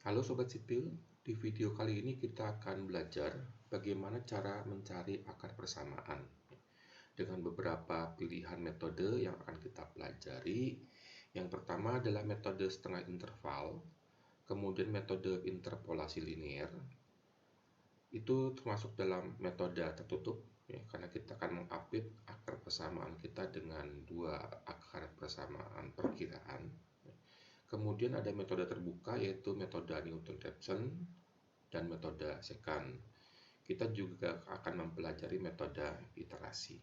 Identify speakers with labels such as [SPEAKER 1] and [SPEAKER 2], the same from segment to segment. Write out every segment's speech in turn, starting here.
[SPEAKER 1] Halo Sobat Sipil, di video kali ini kita akan belajar bagaimana cara mencari akar persamaan dengan beberapa pilihan metode yang akan kita pelajari. Yang pertama adalah metode setengah interval, kemudian metode interpolasi linear. Itu termasuk dalam metode tertutup, ya, karena kita akan mengupdate akar persamaan kita dengan dua akar persamaan perkiraan. Kemudian ada metode terbuka, yaitu metode Newton-Raphson dan metode secant. Kita juga akan mempelajari metode iterasi.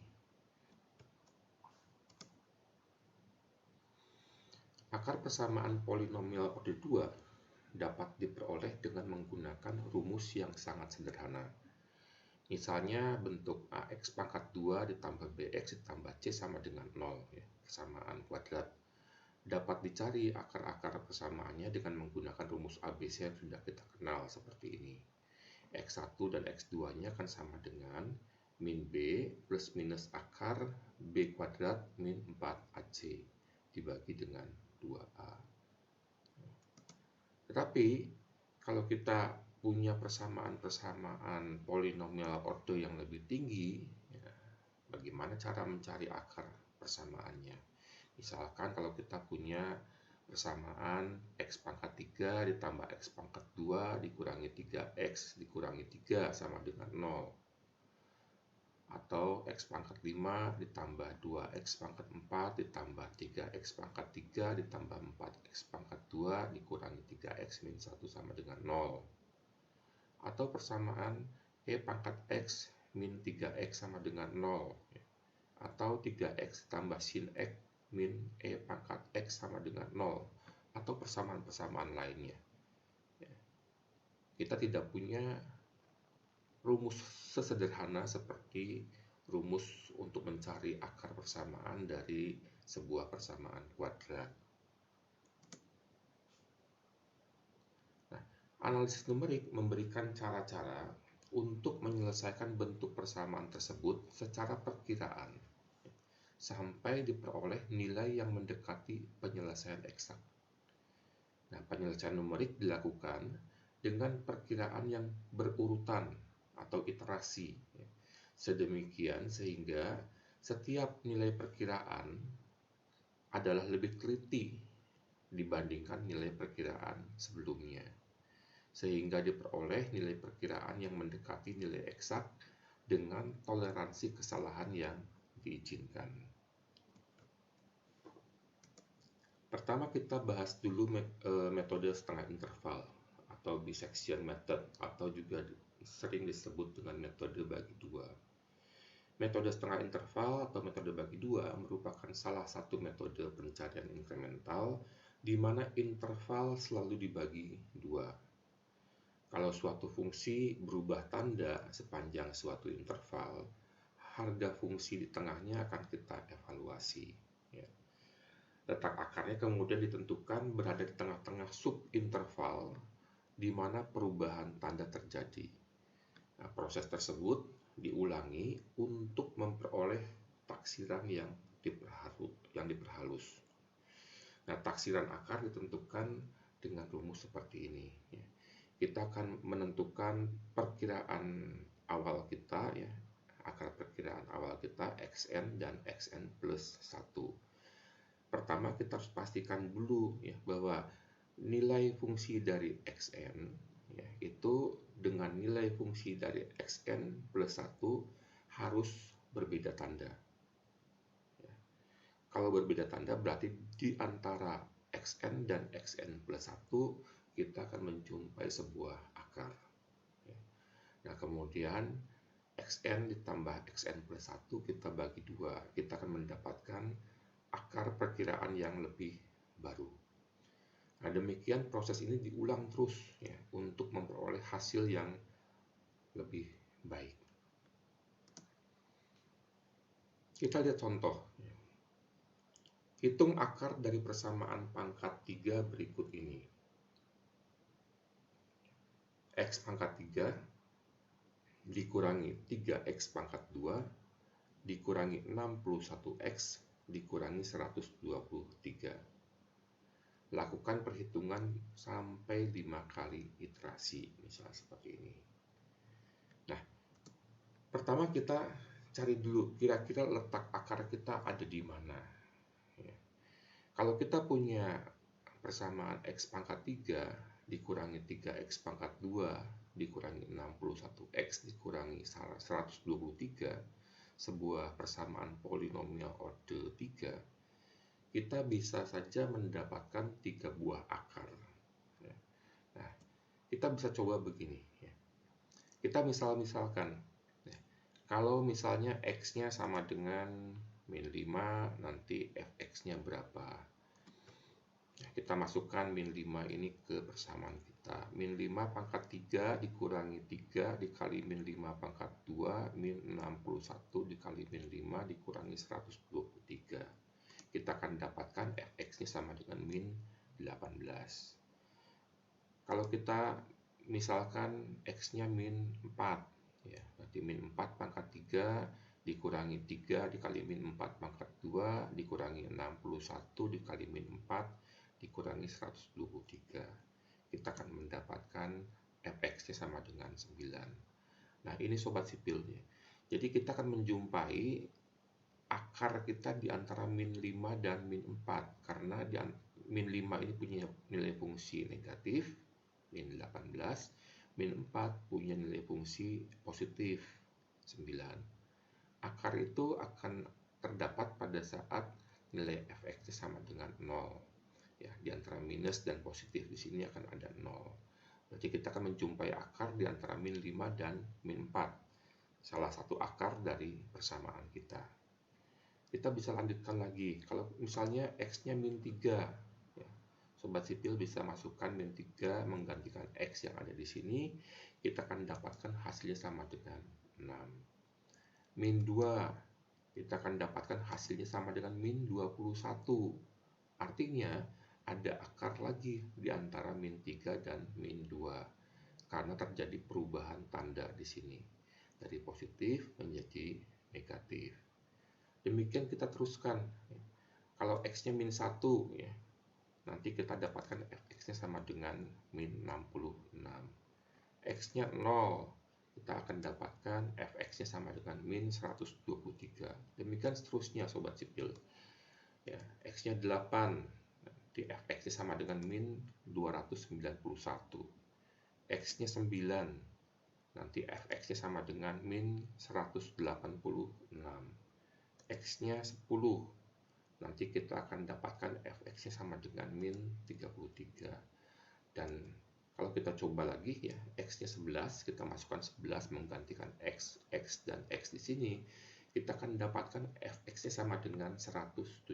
[SPEAKER 1] Akar persamaan polinomial order 2 dapat diperoleh dengan menggunakan rumus yang sangat sederhana. Misalnya bentuk AX pangkat 2 ditambah BX ditambah C sama dengan 0, ya, persamaan kuadrat. Dapat dicari akar-akar persamaannya dengan menggunakan rumus ABC yang sudah kita kenal seperti ini. X1 dan X2-nya kan sama dengan min B plus minus akar B kuadrat min 4AC dibagi dengan 2A. Tetapi kalau kita punya persamaan-persamaan polinomial order yang lebih tinggi, ya, bagaimana cara mencari akar persamaannya? Misalkan kalau kita punya persamaan X pangkat 3 ditambah X pangkat 2 dikurangi 3X dikurangi 3 sama dengan 0. Atau X pangkat 5 ditambah 2X pangkat 4 ditambah 3X pangkat 3 ditambah 4X pangkat 2 dikurangi 3X min 1 sama dengan 0. Atau persamaan E pangkat X min 3X sama dengan 0. Atau 3X tambah sin X min E pangkat X sama dengan 0. Atau persamaan-persamaan lainnya. Kita tidak punya rumus sesederhana seperti rumus untuk mencari akar persamaan dari sebuah persamaan kuadrat. Nah, analisis numerik memberikan cara-cara untuk menyelesaikan bentuk persamaan tersebut secara perkiraan sampai diperoleh nilai yang mendekati penyelesaian eksak. Nah, penyelesaian numerik dilakukan dengan perkiraan yang berurutan atau iterasi, sedemikian sehingga setiap nilai perkiraan adalah lebih teliti dibandingkan nilai perkiraan sebelumnya, sehingga diperoleh nilai perkiraan yang mendekati nilai eksak dengan toleransi kesalahan yang diizinkan. Pertama kita bahas dulu metode setengah interval atau bisection method, atau juga sering disebut dengan metode bagi dua. Metode setengah interval atau metode bagi dua merupakan salah satu metode pencarian inkremental di mana interval selalu dibagi dua. Kalau suatu fungsi berubah tanda sepanjang suatu interval, harga fungsi di tengahnya akan kita evaluasi. Letak akarnya kemudian ditentukan berada di tengah-tengah subinterval di mana perubahan tanda terjadi. Nah, proses tersebut diulangi untuk memperoleh taksiran yang diperhalus. Nah, taksiran akar ditentukan dengan rumus seperti ini. Kita akan menentukan perkiraan awal kita, ya, akar perkiraan awal kita xn dan xn plus 1. Pertama kita harus pastikan dulu, ya, bahwa nilai fungsi dari xn, ya, itu dengan nilai fungsi dari xn plus 1 harus berbeda tanda. Ya. Kalau berbeda tanda berarti di antara xn dan xn plus 1 kita akan menjumpai sebuah akar. Ya. Nah, kemudian xn ditambah xn plus 1 kita bagi 2, kita akan mendapatkan akar perkiraan yang lebih baru. Nah, demikian proses ini diulang terus, ya, untuk memperoleh hasil yang lebih baik. Kita lihat contoh. Hitung akar dari persamaan pangkat 3 berikut ini. X pangkat 3 dikurangi 3X pangkat 2 dikurangi 61X dikurangi 123. lakukan perhitungan sampai 5 kali iterasi, misalnya seperti ini. Nah, pertama kita cari dulu kira-kira letak akar kita ada di mana. Ya. Kalau kita punya persamaan X pangkat 3 dikurangi 3X pangkat 2 dikurangi 61X dikurangi 123, sebuah persamaan polinomial order 3, kita bisa saja mendapatkan 3 buah akar. Nah, kita bisa coba begini. Kita misalkan, kalau misalnya X-nya sama dengan min 5, nanti Fx-nya berapa? Kita masukkan min 5 ini ke persamaan kita. Min 5 pangkat 3 dikurangi 3 dikali min 5 pangkat 2, min 61 dikali min 5 dikurangi 123. Kita akan dapatkan Fx-nya sama dengan min 18. Kalau kita misalkan X-nya min 4, ya, berarti min 4 pangkat 3 dikurangi 3 dikali min 4 pangkat 2 dikurangi 61 dikali min 4 dikurangi 123. Kita akan mendapatkan Fx-nya sama dengan 9. Nah, ini sobat sipil ya. Jadi kita akan menjumpai akar kita di antara min 5 dan min 4, karena min 5 ini punya nilai fungsi negatif min 18, min 4 punya nilai fungsi positif 9. Akar itu akan terdapat pada saat nilai Fx sama dengan 0. Ya, di antara minus dan positif di sini akan ada 0. Berarti kita akan menjumpai akar di antara min 5 dan min 4. Salah satu akar dari persamaan kita. Kita bisa lanjutkan lagi. Kalau misalnya X-nya min 3, ya, sobat sipil bisa masukkan min 3 menggantikan X yang ada di sini. Kita akan dapatkan hasilnya sama dengan 6. Min 2, kita akan dapatkan hasilnya sama dengan min 21. Artinya ada akar lagi di antara min 3 dan min 2 karena terjadi perubahan tanda di sini dari positif menjadi negatif. Demikian kita teruskan. Kalau X-nya min 1, ya, nanti kita dapatkan Fx-nya sama dengan min 66. X-nya 0, kita akan dapatkan Fx-nya sama dengan min 123. Demikian seterusnya sobat sipil. Ya, X-nya 8, nanti Fx-nya sama dengan min 291. X-nya 9, nanti Fx-nya sama dengan min 186. X-nya 10, nanti kita akan dapatkan Fx-nya sama dengan min 33. Dan kalau kita coba lagi ya, X-nya 11, kita masukkan 11 menggantikan X, X dan X di sini, kita akan dapatkan Fx-nya sama dengan 174.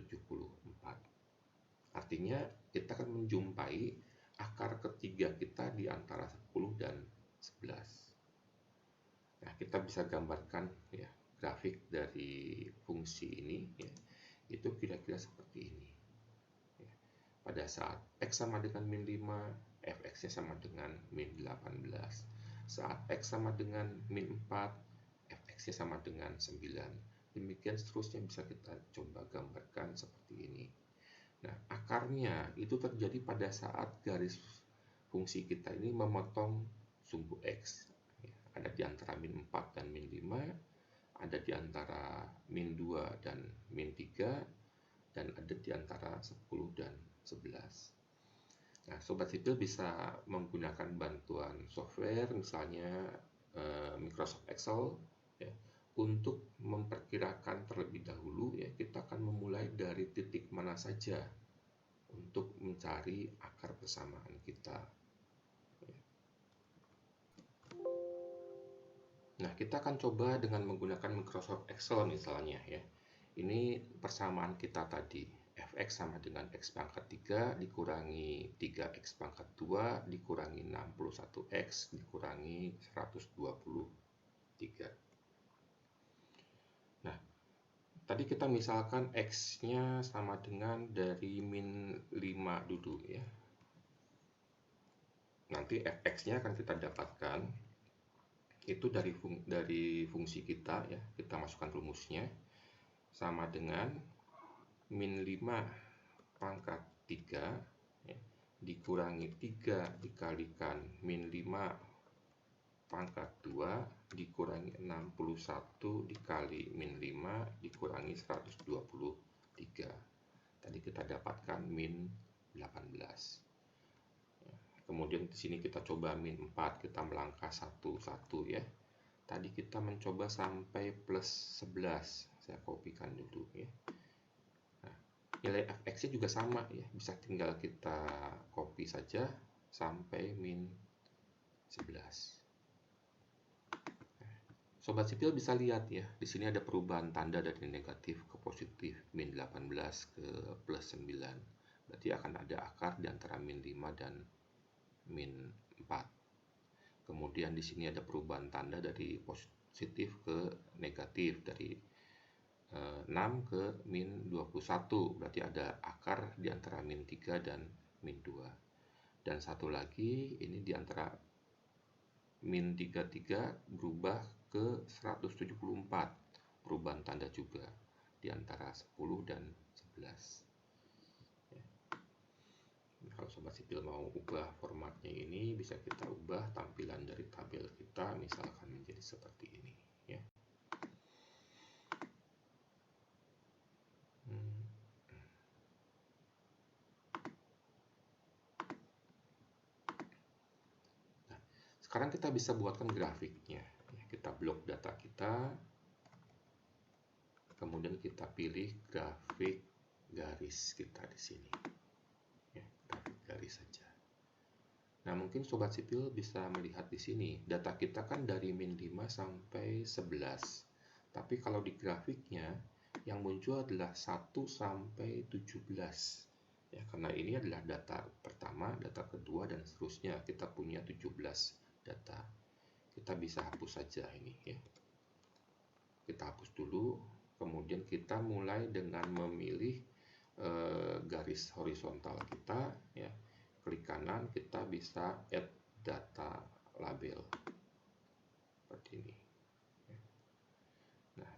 [SPEAKER 1] Artinya kita akan menjumpai akar ketiga kita di antara 10 dan 11. Nah, kita bisa gambarkan ya grafik dari fungsi ini ya, itu kira-kira seperti ini ya. Pada saat X sama dengan min 5, Fx-nya sama dengan min 18. Saat X sama dengan min 4, Fx-nya sama dengan 9. Demikian seterusnya bisa kita coba gambarkan seperti ini. Nah, akarnya itu terjadi pada saat garis fungsi kita ini memotong sumbu X ya, ada di antara min 4 dan min 5, ada di antara min 2 dan min 3, dan ada di antara 10 dan 11. Nah, sobat sipil bisa menggunakan bantuan software, misalnya Microsoft Excel ya, untuk memperkirakan terlebih dahulu ya, kita akan memulai dari titik mana saja untuk mencari akar persamaan kita. Nah, kita akan coba dengan menggunakan Microsoft Excel misalnya ya. Ini persamaan kita tadi. Fx sama dengan X pangkat 3 dikurangi 3X pangkat 2 dikurangi 61X dikurangi 123. Nah, tadi kita misalkan X-nya sama dengan dari min 5 dulu ya. Nanti Fx-nya akan kita dapatkan itu dari fungsi kita ya, kita masukkan rumusnya sama dengan min 5 pangkat 3 dikurangi 3 dikalikan min 5 pangkat 2 dikurangi 61 dikali min 5 dikurangi 123. Tadi kita dapatkan min 18. Kemudian di sini kita coba min 4, kita melangkah 1 ya. Tadi kita mencoba sampai plus 11. Saya kopikan dulu ya. Nah, nilai fx-nya juga sama ya, bisa tinggal kita copy saja sampai min 11. Sobat sipil bisa lihat ya, di sini ada perubahan tanda dari negatif ke positif, min 18 ke plus 9. Berarti akan ada akar di antara min 5 dan min 4. Kemudian di sini ada perubahan tanda dari positif ke negatif, dari 6 ke min 21. Berarti ada akar di antara min 3 dan min 2. Dan satu lagi, ini di antara min 33 berubah ke 174, perubahan tanda juga di antara 10 dan 11 ya. Kalau sobat sipil mau ubah formatnya ini, bisa kita ubah tampilan dari tabel kita misalkan menjadi seperti ini ya. Nah, sekarang kita bisa buatkan grafiknya. Kita blok data kita, kemudian kita pilih grafik garis kita di sini ya, grafik garis saja. Nah, mungkin sobat sipil bisa melihat di sini data kita kan dari min 5 sampai 11, tapi kalau di grafiknya yang muncul adalah 1 sampai 17 ya, karena ini adalah data pertama, data kedua, dan seterusnya. Kita punya 17 data. Kita bisa hapus saja ini ya. Kita hapus dulu, kemudian kita mulai dengan memilih garis horizontal kita ya. Klik kanan, kita bisa add data label seperti ini. Nah,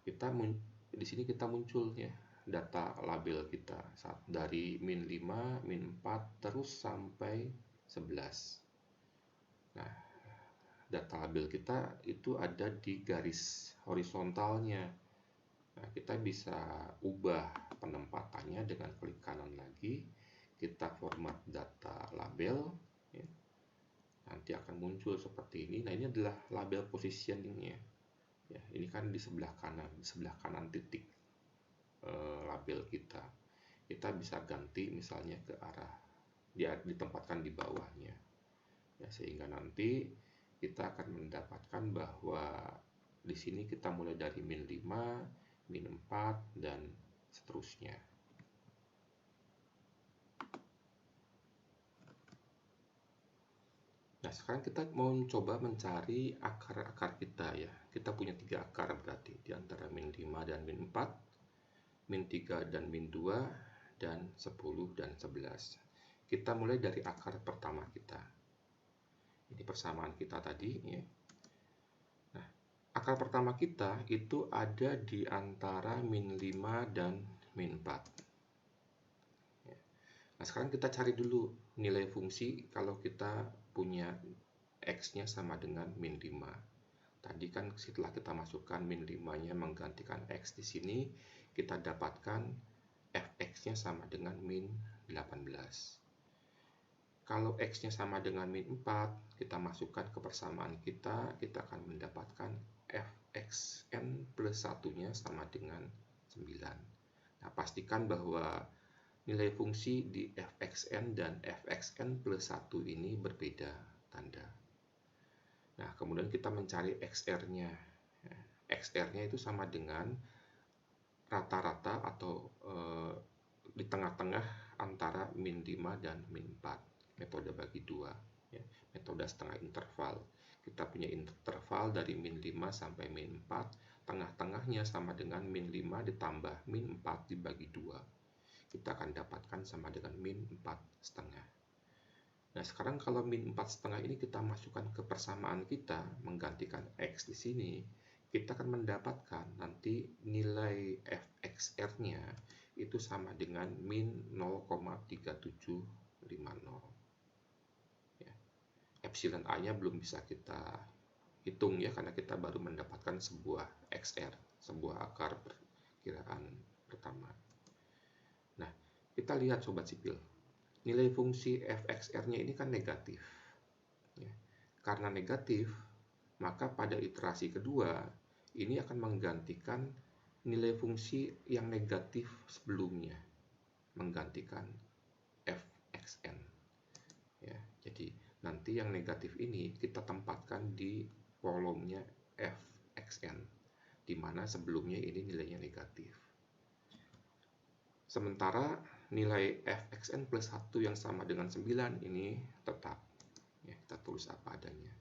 [SPEAKER 1] di sini kita muncul ya data label kita dari min 5, min 4 terus sampai 11. Nah, data label kita itu ada di garis horizontalnya. Nah, kita bisa ubah penempatannya dengan klik kanan lagi, kita format data label ya. Nanti akan muncul seperti ini. Nah, ini adalah label positioningnya ya. Ini kan di sebelah kanan titik label kita. Kita bisa ganti misalnya ke arah dia ditempatkan di bawahnya ya, sehingga nanti kita akan mendapatkan bahwa di sini kita mulai dari min 5, min 4, dan seterusnya. Nah, sekarang kita mau coba mencari akar-akar kita ya. Kita punya 3 akar berarti, di antara min 5 dan min 4, min 3 dan min 2, dan 10 dan 11. Kita mulai dari akar pertama kita. Ini persamaan kita tadi ya. Nah, akar pertama kita itu ada di antara min 5 dan min 4 ya. Nah, sekarang kita cari dulu nilai fungsi kalau kita punya x-nya sama dengan min 5. Tadi kan setelah kita masukkan min 5-nya menggantikan x di sini, kita dapatkan fx-nya sama dengan min 18. Kalau x-nya sama dengan min 4, kita masukkan ke persamaan kita akan mendapatkan fxn plus 1-nya sama dengan 9. Nah, pastikan bahwa nilai fungsi di fxn dan fxn plus 1 ini berbeda tanda. Nah, kemudian kita mencari xr-nya. Xr-nya itu sama dengan rata-rata atau di tengah-tengah antara min 5 dan min 4. Metode bagi 2 ya, metode setengah interval. Kita punya interval dari min 5 sampai min 4, tengah-tengahnya sama dengan min 5 ditambah min 4 dibagi 2. Kita akan dapatkan sama dengan min 4,5. Nah, sekarang kalau min 4,5 ini kita masukkan ke persamaan kita, menggantikan x di sini, kita akan mendapatkan nanti nilai fxr-nya itu sama dengan min 0,3750. epsilon A-nya belum bisa kita hitung ya, karena kita baru mendapatkan sebuah XR, sebuah akar perkiraan pertama. Nah, kita lihat sobat sipil, nilai fungsi fxr-nya ini kan negatif. Ya. Karena negatif, maka pada iterasi kedua ini akan menggantikan nilai fungsi yang negatif sebelumnya, menggantikan fxn. Ya, jadi nanti yang negatif ini kita tempatkan di kolomnya fxn, di mana sebelumnya ini nilainya negatif. Sementara nilai fxn plus 1 yang sama dengan 9 ini tetap. Ya, kita tulis apa adanya.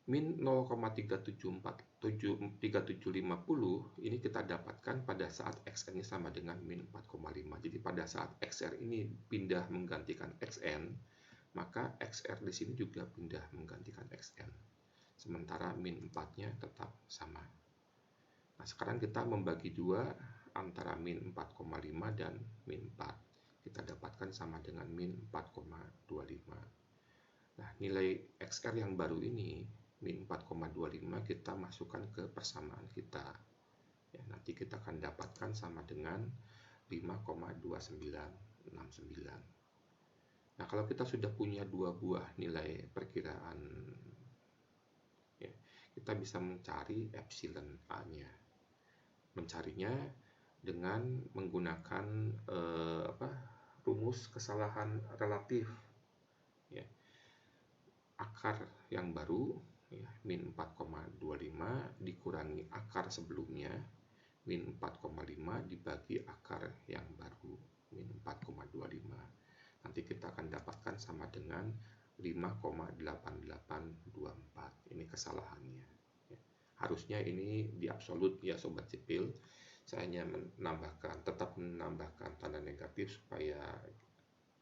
[SPEAKER 1] Min 0,3750 ini kita dapatkan pada saat xn-nya sama dengan min 4,5. Jadi pada saat xr ini pindah menggantikan xn, maka xr di sini juga pindah menggantikan xn. Sementara min 4-nya tetap sama. Nah, sekarang kita membagi dua antara min 4,5 dan min 4. Kita dapatkan sama dengan min 4,25. Nah, nilai XR yang baru ini, min 4,25, kita masukkan ke persamaan kita. Ya, nanti kita akan dapatkan sama dengan 5,2969. Nah, kalau kita sudah punya dua buah nilai perkiraan, ya, kita bisa mencari epsilon A-nya. Mencarinya dengan menggunakan rumus kesalahan relatif. Ya. Akar yang baru, ya, min 4,25 dikurangi akar sebelumnya, min 4,5 dibagi akar yang baru, min 4,25. Nanti kita akan dapatkan sama dengan 5,8824. Ini kesalahannya. Ya. Harusnya ini di absolut ya sobat sipil. Saya hanya tetap menambahkan tanda negatif supaya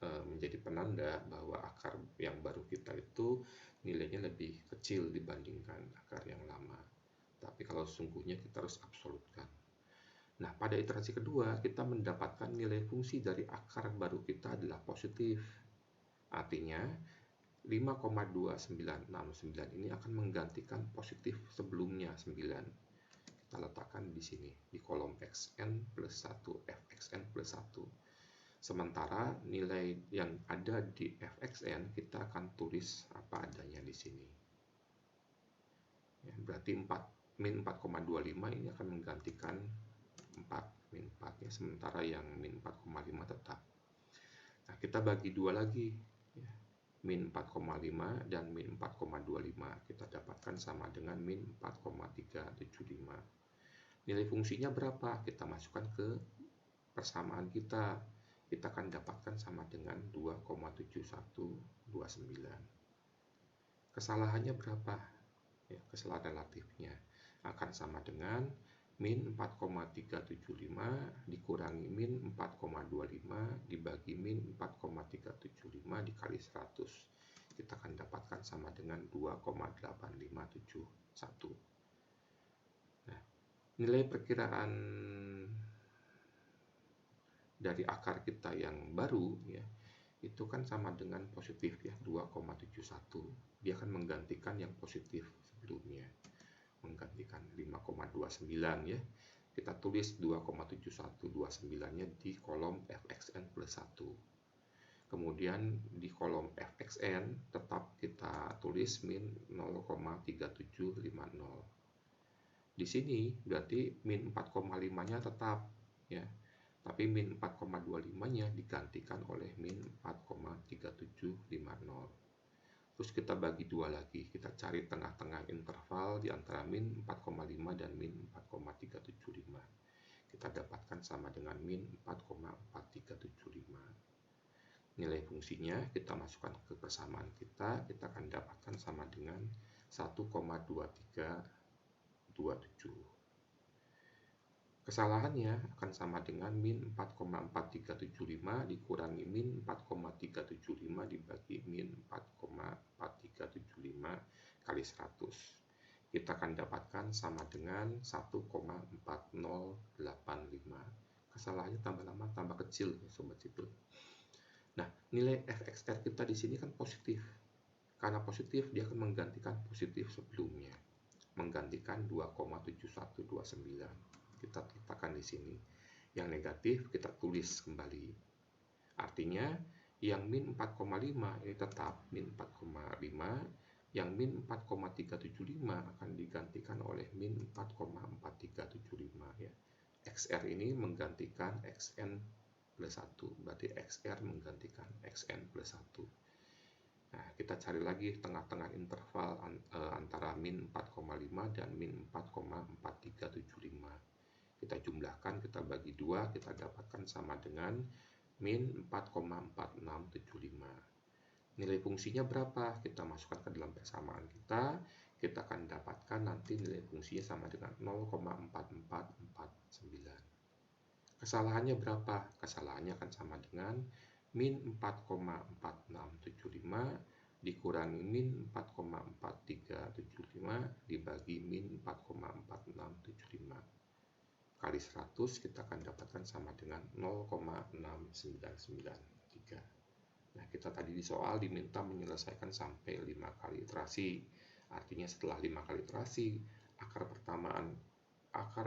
[SPEAKER 1] menjadi penanda bahwa akar yang baru kita itu nilainya lebih kecil dibandingkan akar yang lama. Tapi kalau sesungguhnya kita harus absolutkan. Nah, pada iterasi kedua kita mendapatkan nilai fungsi dari akar baru kita adalah positif. Artinya 5,2969 ini akan menggantikan positif sebelumnya 9. Kita letakkan di sini di kolom xn plus 1, fxn plus 1. Sementara nilai yang ada di fxn kita akan tulis apa adanya di sini. Ya, berarti min 4,25 ini akan menggantikan 4, min 4 ya, sementara yang min 4,5 tetap. Nah, kita bagi dua lagi ya. Min 4,5 dan min 4,25 kita dapatkan sama dengan min 4,375. Nilai fungsinya berapa? Kita masukkan ke persamaan kita. Kita akan dapatkan sama dengan 2,7129. Kesalahannya berapa? Ya, kesalahan relatifnya akan sama dengan min 4,375 dikurangi min 4,25 dibagi min 4,375 dikali 100. Kita akan dapatkan sama dengan 2,8571. Nah, nilai perkiraan dari akar kita yang baru ya, itu kan sama dengan positif ya, 2,71. Dia akan menggantikan yang positif sebelumnya, menggantikan 5,29 ya. Kita tulis 2,7129-nya di kolom fxn plus 1. Kemudian di kolom fxn tetap kita tulis min 0,3750. Di sini berarti min 4,5-nya tetap ya. Tapi min 4,25-nya digantikan oleh min 4,3750. Terus kita bagi dua lagi, kita cari tengah-tengah interval di antara min 4,5 dan min 4,375. Kita dapatkan sama dengan min 4,4375. Nilai fungsinya kita masukkan ke persamaan kita akan dapatkan sama dengan 1,2327. Kesalahannya akan sama dengan min 4,4375 dikurangi min 4,375 dibagi min 4,4375 kali 100. Kita akan dapatkan sama dengan 1,4085. Kesalahannya tambah lama tambah kecil ya sobat sipil. Nah, nilai fxr kita di sini kan positif karena positif dia akan menggantikan positif sebelumnya, menggantikan 2,7129. Kita letakkan di sini. Yang negatif kita tulis kembali. Artinya yang min 4,5 ini tetap min 4,5, yang min 4,375 akan digantikan oleh min 4,4375 ya. XR ini menggantikan XN plus 1, berarti XR menggantikan XN plus 1. Nah, kita cari lagi tengah-tengah interval antara min 4,5 dan min 4,4375. Kita jumlahkan, kita bagi 2, kita dapatkan sama dengan min 4,4675. Nilai fungsinya berapa? Kita masukkan ke dalam persamaan kita akan dapatkan nanti nilai fungsinya sama dengan 0,4449. Kesalahannya berapa? Kesalahannya akan sama dengan min 4,4675 dikurangi min 4,4375 dibagi min 4,4675. Kali 100 kita akan dapatkan sama dengan 0,6993. Nah, kita tadi di soal diminta menyelesaikan sampai 5 kali iterasi. Artinya setelah 5 kali iterasi, akar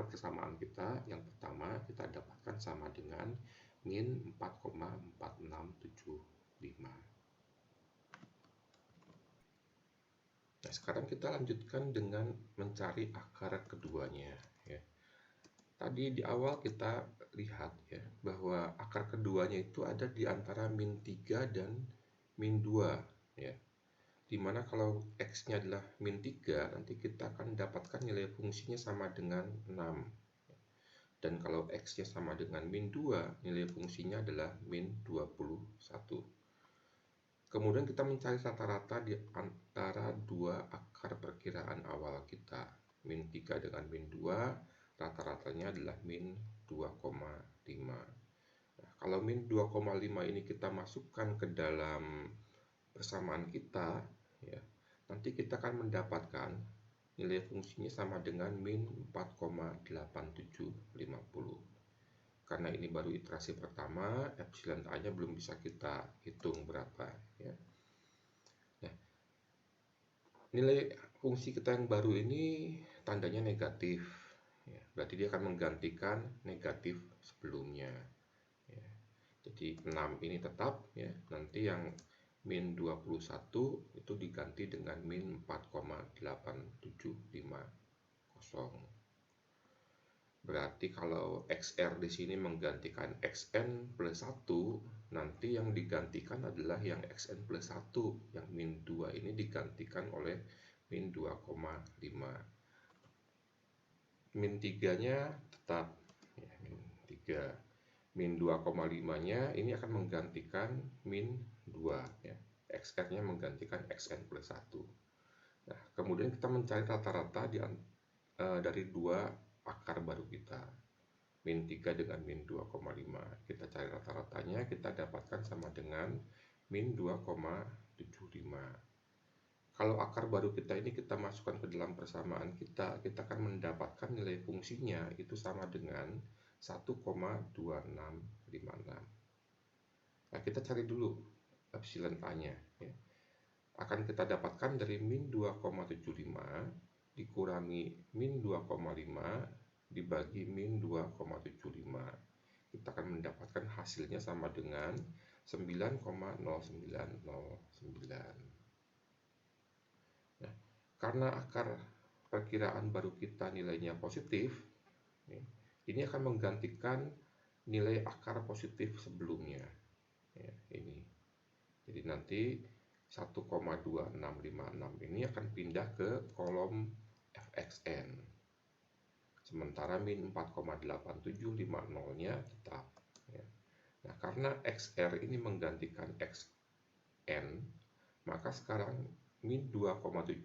[SPEAKER 1] persamaan kita yang pertama kita dapatkan sama dengan min 4,4675. Nah, sekarang kita lanjutkan dengan mencari akar keduanya ya. Tadi di awal kita lihat ya bahwa akar keduanya itu ada di antara min 3 dan min 2 ya. Dimana kalau X-nya adalah min 3, nanti kita akan dapatkan nilai fungsinya sama dengan 6. Dan kalau X-nya sama dengan min 2, nilai fungsinya adalah min 21. Kemudian kita mencari rata-rata di antara dua akar perkiraan awal kita. Min 3 dengan min 2, rata-ratanya adalah min 2,5. Nah, kalau min 2,5 ini kita masukkan ke dalam persamaan kita ya, nanti kita akan mendapatkan nilai fungsinya sama dengan min 4,8750. Karena ini baru iterasi pertama, epsilon A-nya belum bisa kita hitung berapa ya. Nah, nilai fungsi kita yang baru ini tandanya negatif ya, berarti dia akan menggantikan negatif sebelumnya ya. Jadi 6 ini tetap ya, nanti yang min 21 itu diganti dengan min 4,8750. Berarti kalau XR di sini menggantikan XN plus 1, nanti yang digantikan adalah yang XN plus 1, yang min 2 ini digantikan oleh min 2,5. Min 3-nya tetap ya, min 3. Min 2,5-nya ini akan menggantikan min 2 ya. XR-nya menggantikan XN plus 1. Nah, kemudian kita mencari rata-rata dari dua akar baru kita. Min 3 dengan min 2,5. Kita cari rata-ratanya, kita dapatkan sama dengan min 2,75. Kalau akar baru kita ini kita masukkan ke dalam persamaan kita akan mendapatkan nilai fungsinya itu sama dengan 1,2656. Nah, kita cari dulu epsilon A-nya ya. Akan kita dapatkan dari min 2,75 dikurangi min 2,5 dibagi min 2,75. Kita akan mendapatkan hasilnya sama dengan 9,0909. Nah, karena akar perkiraan baru kita nilainya positif, ini akan menggantikan nilai akar positif sebelumnya. Ya, ini. Jadi nanti 1,2656 ini akan pindah ke kolom fxn. Sementara min 4,8750-nya tetap. Ya. Nah, karena XR ini menggantikan XN, maka sekarang min 2,75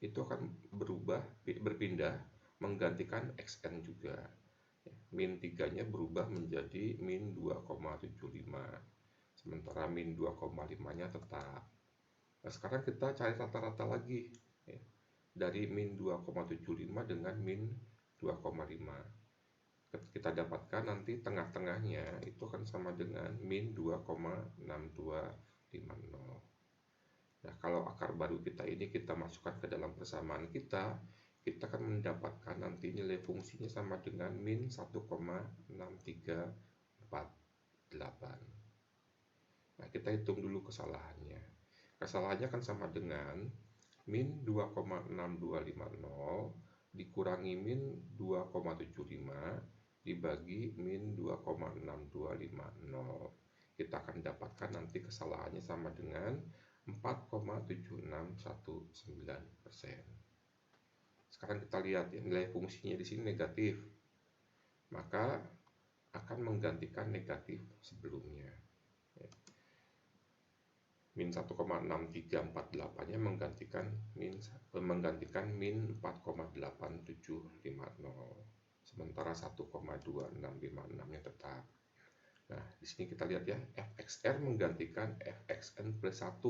[SPEAKER 1] itu akan berpindah menggantikan XN juga. Min 3-nya berubah menjadi min 2,75. Sementara min 2,5-nya tetap. Nah, sekarang kita cari rata-rata lagi ya. Dari min 2,75 dengan min 2,5. Kita dapatkan nanti tengah-tengahnya itu akan sama dengan min 2,6250. Nah, kalau akar baru kita ini kita masukkan ke dalam persamaan kita akan mendapatkan nanti nilai fungsinya sama dengan min 1,6348. Nah, kita hitung dulu kesalahannya. Kesalahannya kan sama dengan min 2,6250 dikurangi min 2,75 dibagi min 2,6250. Kita akan dapatkan nanti kesalahannya sama dengan 4,7619%. Sekarang kita lihat ya, nilai fungsinya di sini negatif. Maka akan menggantikan negatif sebelumnya. Min 1,6348-nya menggantikan min 4,8750. Sementara 1,2656-nya tetap. Nah, di sini kita lihat ya, fxr menggantikan fxn plus 1.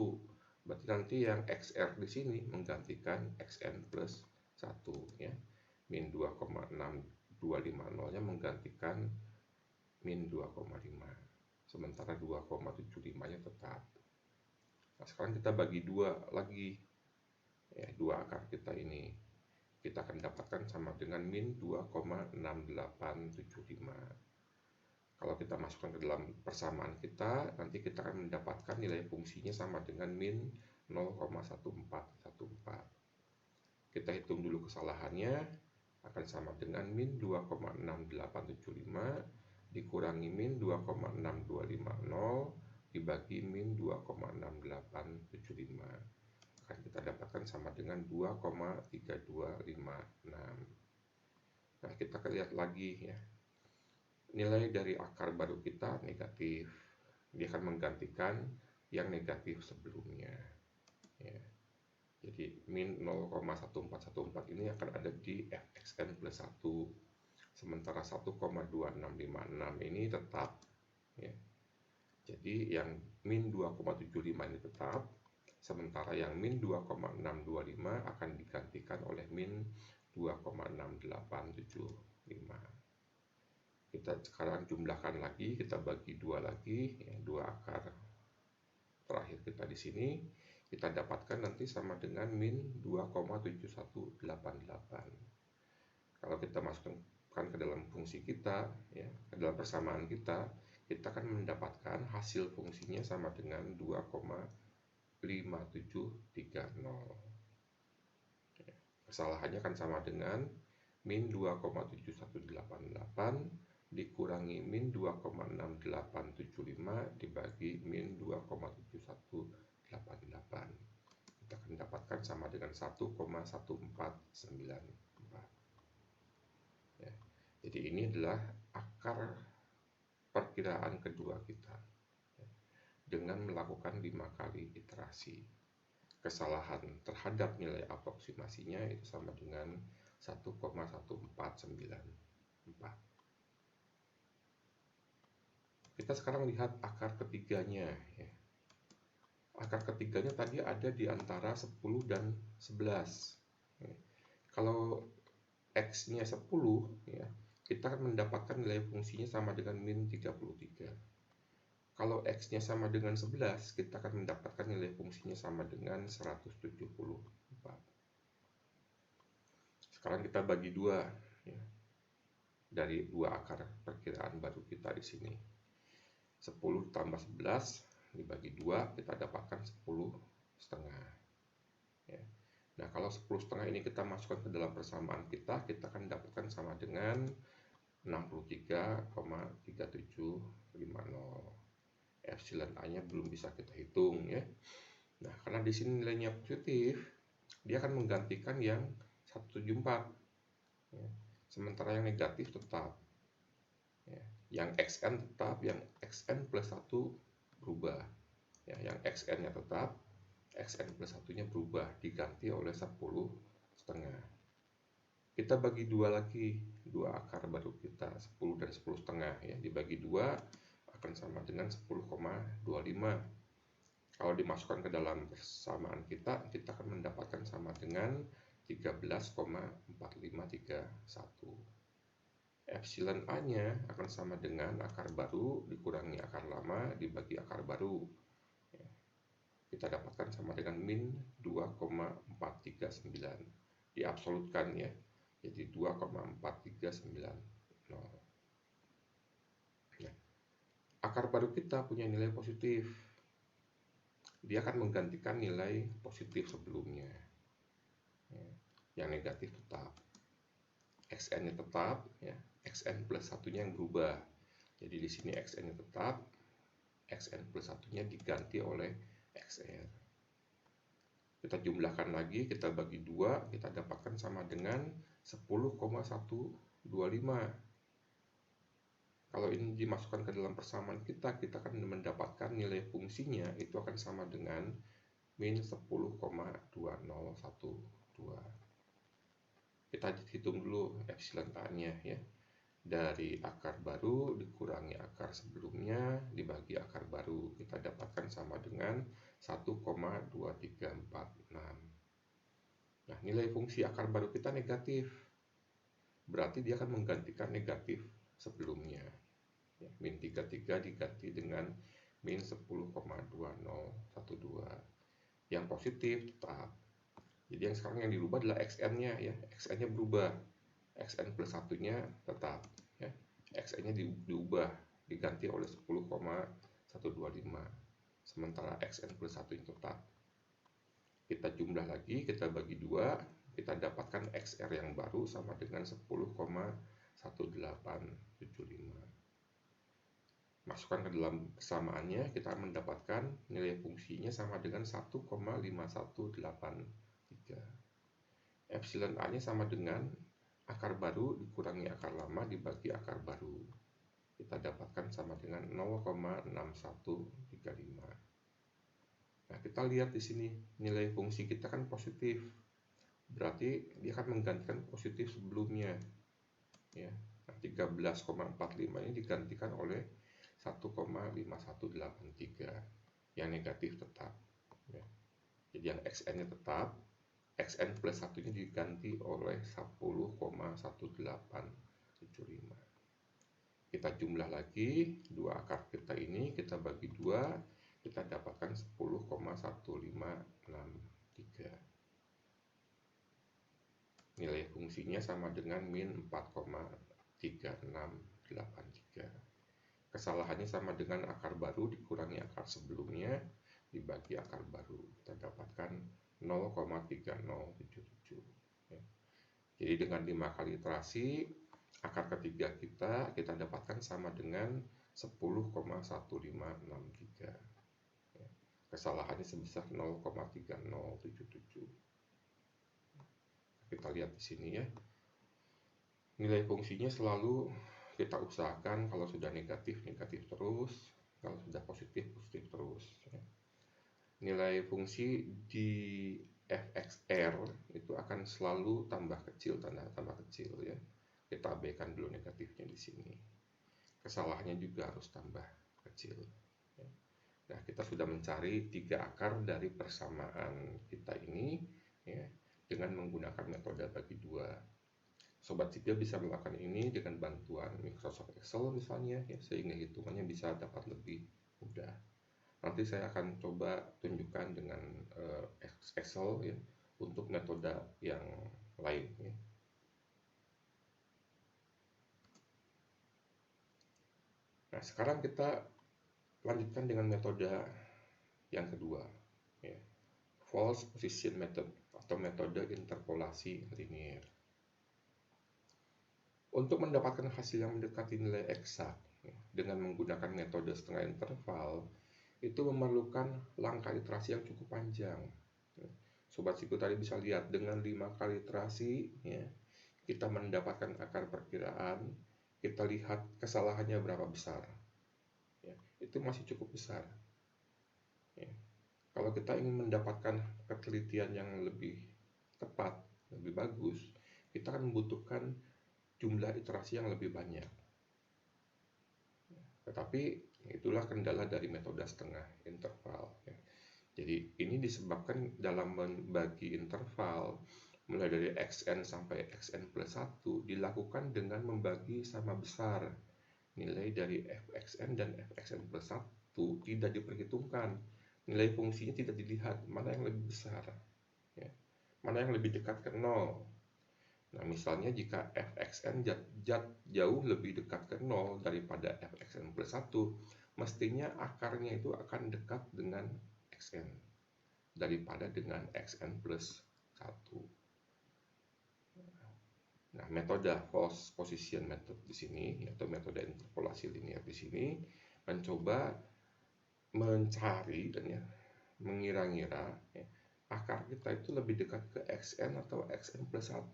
[SPEAKER 1] Berarti nanti yang xr di sini menggantikan xn plus 1 ya. Min 2,6250-nya menggantikan min 2,5. Sementara 2,75-nya tetap. Nah, sekarang kita bagi dua lagi ya, dua akar kita ini kita akan dapatkan sama dengan min 2,6875. Kalau kita masukkan ke dalam persamaan kita, nanti kita akan mendapatkan nilai fungsinya sama dengan min 0,1414. Kita hitung dulu kesalahannya, akan sama dengan min 2,6875 dikurangi min 2,6250 dibagi min 2,6875. Akan kita dapatkan sama dengan 2,3256. Nah, kita lihat lagi ya. Nilai dari akar baru kita negatif. Dia akan menggantikan yang negatif sebelumnya. Ya. Jadi min 0,1414 ini akan ada di fxn plus 1. Sementara 1,2656 ini tetap ya. Jadi yang min 2,75 ini tetap, sementara yang min 2,625 akan digantikan oleh min 2,6875. Kita sekarang jumlahkan lagi, kita bagi dua lagi, ya, dua akar terakhir kita di sini, kita dapatkan nanti sama dengan min 2,7188. Kalau kita masukkan ke dalam fungsi kita, ya, ke dalam persamaan kita akan mendapatkan hasil fungsinya sama dengan 2,5730. Kesalahannya kan sama dengan min 2,7188 dikurangi min 2,6875 dibagi min 2,7188. Kita akan dapatkan sama dengan 1,1494. Ya. Jadi ini adalah akar perkiraan kedua kita dengan melakukan 5 kali iterasi. Kesalahan terhadap nilai aproksimasinya itu sama dengan 1,1494. Kita sekarang lihat akar ketiganya ya. Akar ketiganya tadi ada di antara 10 dan 11. Kalau X-nya 10 ya, kita akan mendapatkan nilai fungsinya sama dengan min 33. Kalau X-nya sama dengan 11, kita akan mendapatkan nilai fungsinya sama dengan 174. Sekarang kita bagi dua ya, dari dua akar perkiraan baru kita di sini. 10 tambah 11 dibagi 2, kita dapatkan 10,5. Ya. Nah, kalau 10,5 ini kita masukkan ke dalam persamaan kita akan dapatkan sama dengan 63,3750. Epsilon A-nya belum bisa kita hitung ya. Nah, karena di sini nilainya positif, dia akan menggantikan yang 174. Ya. Sementara yang negatif tetap. Ya. Yang xn tetap, yang xn plus 1 berubah. Ya, yang xn-nya tetap, xn plus 1-nya berubah, diganti oleh 10,5. Kita bagi dua lagi, dua akar baru kita, 10 dan 10,5 ya, dibagi 2 akan sama dengan 10,25. Kalau dimasukkan ke dalam persamaan kita akan mendapatkan sama dengan 13,4531. Epsilon A-nya akan sama dengan akar baru dikurangi akar lama dibagi akar baru. kita dapatkan sama dengan min 2,439, diabsolutkan ya, jadi 2,4390. Nah, akar baru kita punya nilai positif, dia akan menggantikan nilai positif sebelumnya. Yang negatif tetap, xn-nya tetap ya, xn plus satunya yang berubah. Jadi di sini xn-nya tetap, xn plus satunya diganti oleh xr. Kita jumlahkan lagi, kita bagi 2, kita dapatkan sama dengan 10,125. Kalau ini dimasukkan ke dalam persamaan kita akan mendapatkan nilai fungsinya itu akan sama dengan min 10,2012. Kita hitung dulu epsilon A-nya ya. Dari akar baru dikurangi akar sebelumnya dibagi akar baru, kita dapatkan sama dengan 1,2346. Nah, nilai fungsi akar baru kita negatif, berarti dia akan menggantikan negatif sebelumnya ya, min 33 diganti dengan min 10,2012. Yang positif tetap, jadi yang sekarang yang dirubah adalah xn-nya ya, xn-nya berubah, xn plus satunya tetap ya, xn-nya diubah diganti oleh 10,125, sementara xn plus 1 tetap. Kita jumlah lagi, kita bagi 2, kita dapatkan xr yang baru sama dengan 10,1875. Masukkan ke dalam persamaannya, kita mendapatkan nilai fungsinya sama dengan 1,5183. Epsilon A-nya sama dengan akar baru dikurangi akar lama dibagi akar baru. Kita dapatkan sama dengan 0,6135. Nah, kita lihat di sini nilai fungsi kita kan positif. Berarti dia akan menggantikan positif sebelumnya. Ya. Nah, 13,45 ini digantikan oleh 1,5183. Yang negatif tetap. Ya. Jadi yang xn-nya tetap, xn plus satunya diganti oleh 10,1875. Kita jumlah lagi dua akar kita ini, kita bagi 2, kita dapatkan 10,1563. Nilai fungsinya sama dengan min 4,3683. Kesalahannya sama dengan akar baru dikurangi akar sebelumnya dibagi akar baru, kita dapatkan 0,3077 ya. Jadi dengan 5 kali iterasi akar ketiga kita dapatkan sama dengan 10,1563 ya. Kesalahannya sebesar 0,3077. Kita lihat di sini ya, nilai fungsinya selalu kita usahakan kalau sudah negatif terus, kalau sudah positif terus ya. Nilai fungsi di fxr itu akan selalu tambah kecil, tambah kecil ya. Kita abaikan dulu negatifnya di sini. Kesalahannya juga harus tambah kecil ya. Nah, kita sudah mencari 3 akar dari persamaan kita ini ya, dengan menggunakan metode bagi 2. Sobat sipil bisa melakukan ini dengan bantuan Microsoft Excel misalnya ya, sehingga hitungannya bisa dapat lebih mudah. Nanti saya akan coba tunjukkan dengan Excel ya, untuk metode yang lain ya. Nah, sekarang kita lanjutkan dengan metode yang kedua ya, false position method atau metode interpolasi linier. Untuk mendapatkan hasil yang mendekati nilai eksak ya, dengan menggunakan metode setengah interval, itu memerlukan langkah iterasi yang cukup panjang. Sobat Siku tadi bisa lihat dengan 5 kali iterasi ya, kita mendapatkan akar perkiraan, kita lihat kesalahannya berapa besar ya, itu masih cukup besar ya. Kalau kita ingin mendapatkan ketelitian yang lebih tepat, lebih bagus, kita akan membutuhkan jumlah iterasi yang lebih banyak. Tetapi itulah kendala dari metode setengah interval ya. Jadi ini disebabkan dalam membagi interval mulai dari xn sampai xn plus 1 dilakukan dengan membagi sama besar. Nilai dari fxn dan fxn plus 1 tidak diperhitungkan, nilai fungsinya tidak dilihat, mana yang lebih besar, ya. Mana yang lebih dekat ke 0. Nah, misalnya jika fxn jauh lebih dekat ke 0 daripada fxn plus 1, mestinya akarnya itu akan dekat dengan xn daripada dengan xn plus 1. Nah, metode false position method di sini, atau metode interpolasi linear di sini, mencoba mencari dan ya, mengira-ngira ya, akar kita itu lebih dekat ke xn atau xn plus 1,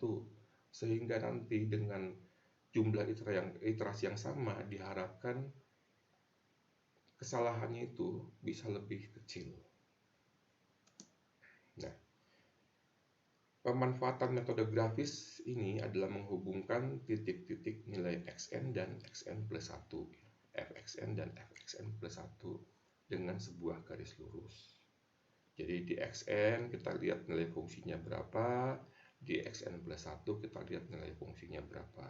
[SPEAKER 1] sehingga nanti dengan jumlah iterasi yang sama diharapkan kesalahannya itu bisa lebih kecil. Nah, pemanfaatan metode grafis ini adalah menghubungkan titik-titik nilai xn dan xn plus 1, fxn dan fxn plus 1 dengan sebuah garis lurus. Jadi di xn kita lihat nilai fungsinya berapa, di xn plus 1 kita lihat nilai fungsinya berapa.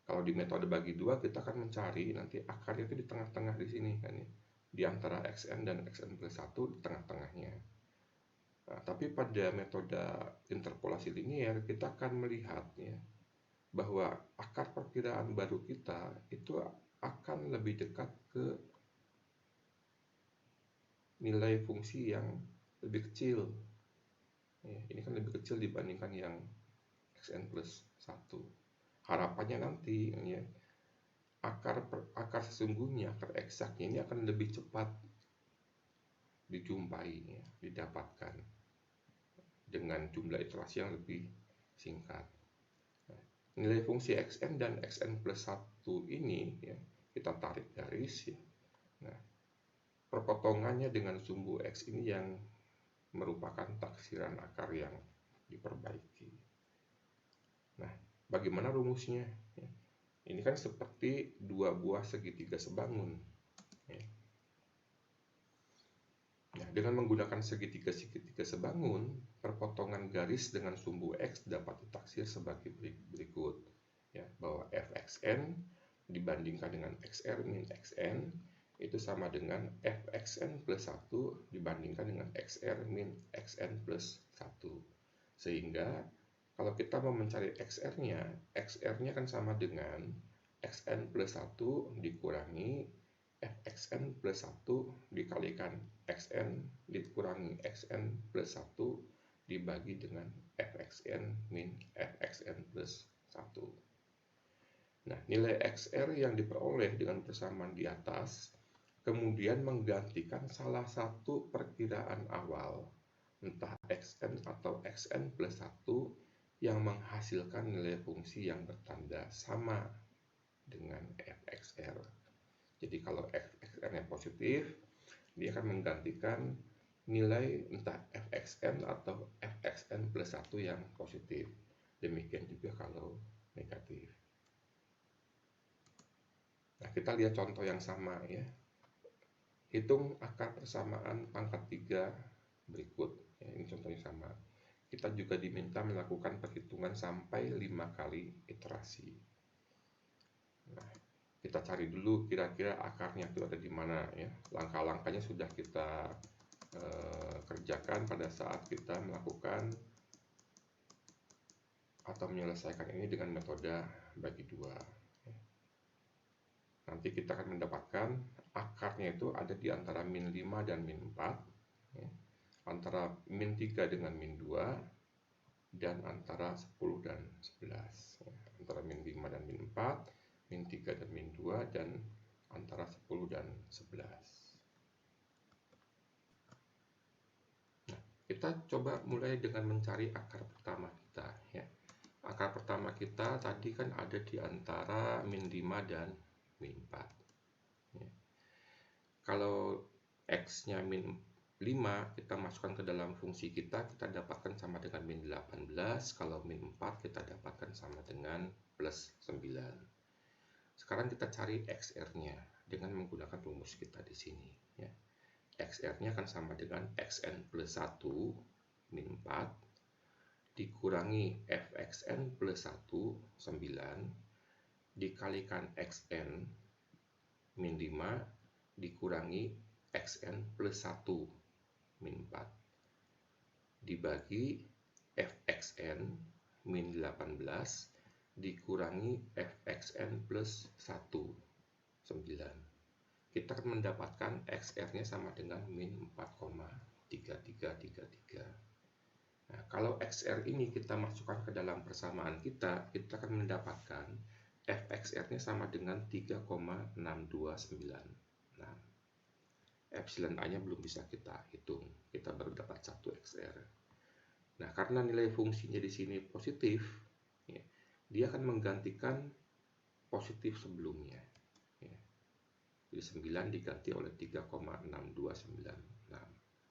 [SPEAKER 1] Kalau di metode bagi dua kita akan mencari nanti akarnya itu di tengah-tengah di sini kan ya, di antara xn dan xn plus 1 di tengah-tengahnya. Nah, tapi pada metode interpolasi linear kita akan melihat ya, bahwa akar perkiraan baru kita itu akan lebih dekat ke nilai fungsi yang lebih kecil. Ya, ini kan lebih kecil dibandingkan yang xn plus 1. Harapannya nanti ya, akar sesungguhnya, akar eksaknya ini akan lebih cepat dijumpai ya, didapatkan dengan jumlah iterasi yang lebih singkat. Nah, nilai fungsi xn dan xn plus 1 ini ya, kita tarik garis ya. Nah, perpotongannya dengan sumbu x ini yang merupakan taksiran akar yang diperbaiki. Nah, bagaimana rumusnya? Ya, ini kan seperti dua buah segitiga sebangun. Ya. Nah, dengan menggunakan segitiga-segitiga sebangun, perpotongan garis dengan sumbu x dapat ditaksir sebagai berikut. Ya, bahwa fxn dibandingkan dengan xr min xn itu sama dengan fxn plus 1 dibandingkan dengan xr min xn plus 1. Sehingga kalau kita mau mencari xr-nya kan sama dengan xn plus 1 dikurangi fxn plus 1 dikalikan xn dikurangi xn plus 1 dibagi dengan fxn min fxn plus 1. Nah, nilai xr yang diperoleh dengan persamaan di atas kemudian menggantikan salah satu perkiraan awal, entah xn atau xn plus 1, yang menghasilkan nilai fungsi yang bertanda sama dengan fxr. Jadi kalau fxn-nya positif, dia akan menggantikan nilai entah fxn atau fxn plus 1 yang positif. Demikian juga kalau negatif. Nah, kita lihat contoh yang sama ya. Hitung akar persamaan pangkat 3 berikut. Ya, ini contohnya sama. Kita juga diminta melakukan perhitungan sampai 5 kali iterasi. Nah, kita cari dulu kira-kira akarnya itu ada di mana ya. Langkah-langkahnya sudah kita kerjakan pada saat kita melakukan atau menyelesaikan ini dengan metode bagi dua. Nanti kita akan mendapatkan akarnya itu ada di antara min 5 dan min 4 ya. Antara min 3 dengan min 2 dan antara 10 dan 11 ya. Antara min 5 dan min 4, min 3 dan min 2, dan antara 10 dan 11. Nah, kita coba mulai dengan mencari akar pertama kita ya. Akar pertama kita tadi kan ada di antara min 5 dan min 4 ya. Kalau x-nya min 5 kita masukkan ke dalam fungsi kita dapatkan sama dengan min 18. Kalau min 4 kita dapatkan sama dengan plus 9. Sekarang kita cari xr-nya dengan menggunakan rumus kita di sini ya. Xr-nya akan sama dengan xn plus 1 min 4 dikurangi fxn plus 1 9 dikalikan xn min 5 dikurangi xn plus 1 min 4 dibagi fxn min 18 dikurangi fxn plus 1, 9. Kita akan mendapatkan XR-nya sama dengan min 4,3333. Nah, kalau XR ini kita masukkan ke dalam persamaan kita akan mendapatkan fxr-nya sama dengan 3,6296. Epsilon A-nya belum bisa kita hitung, kita baru dapat 1 XR. Nah, karena nilai fungsinya di sini positif, ya, dia akan menggantikan positif sebelumnya. Ya. Jadi 9 diganti oleh 3,6296.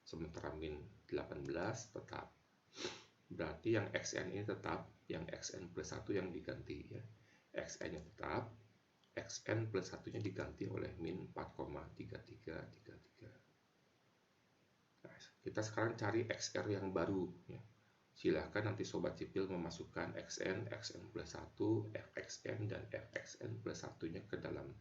[SPEAKER 1] Sementara min 18 tetap. Berarti yang xn ini tetap, yang xn plus 1 yang diganti. Ya. xn-nya tetap, xn plus 1-nya diganti oleh min 4,3333. Nah, kita sekarang cari XR yang baru. Ya. Silahkan nanti Sobat Sipil memasukkan xn, xn plus 1, fxn, dan fxn plus 1-nya ke dalam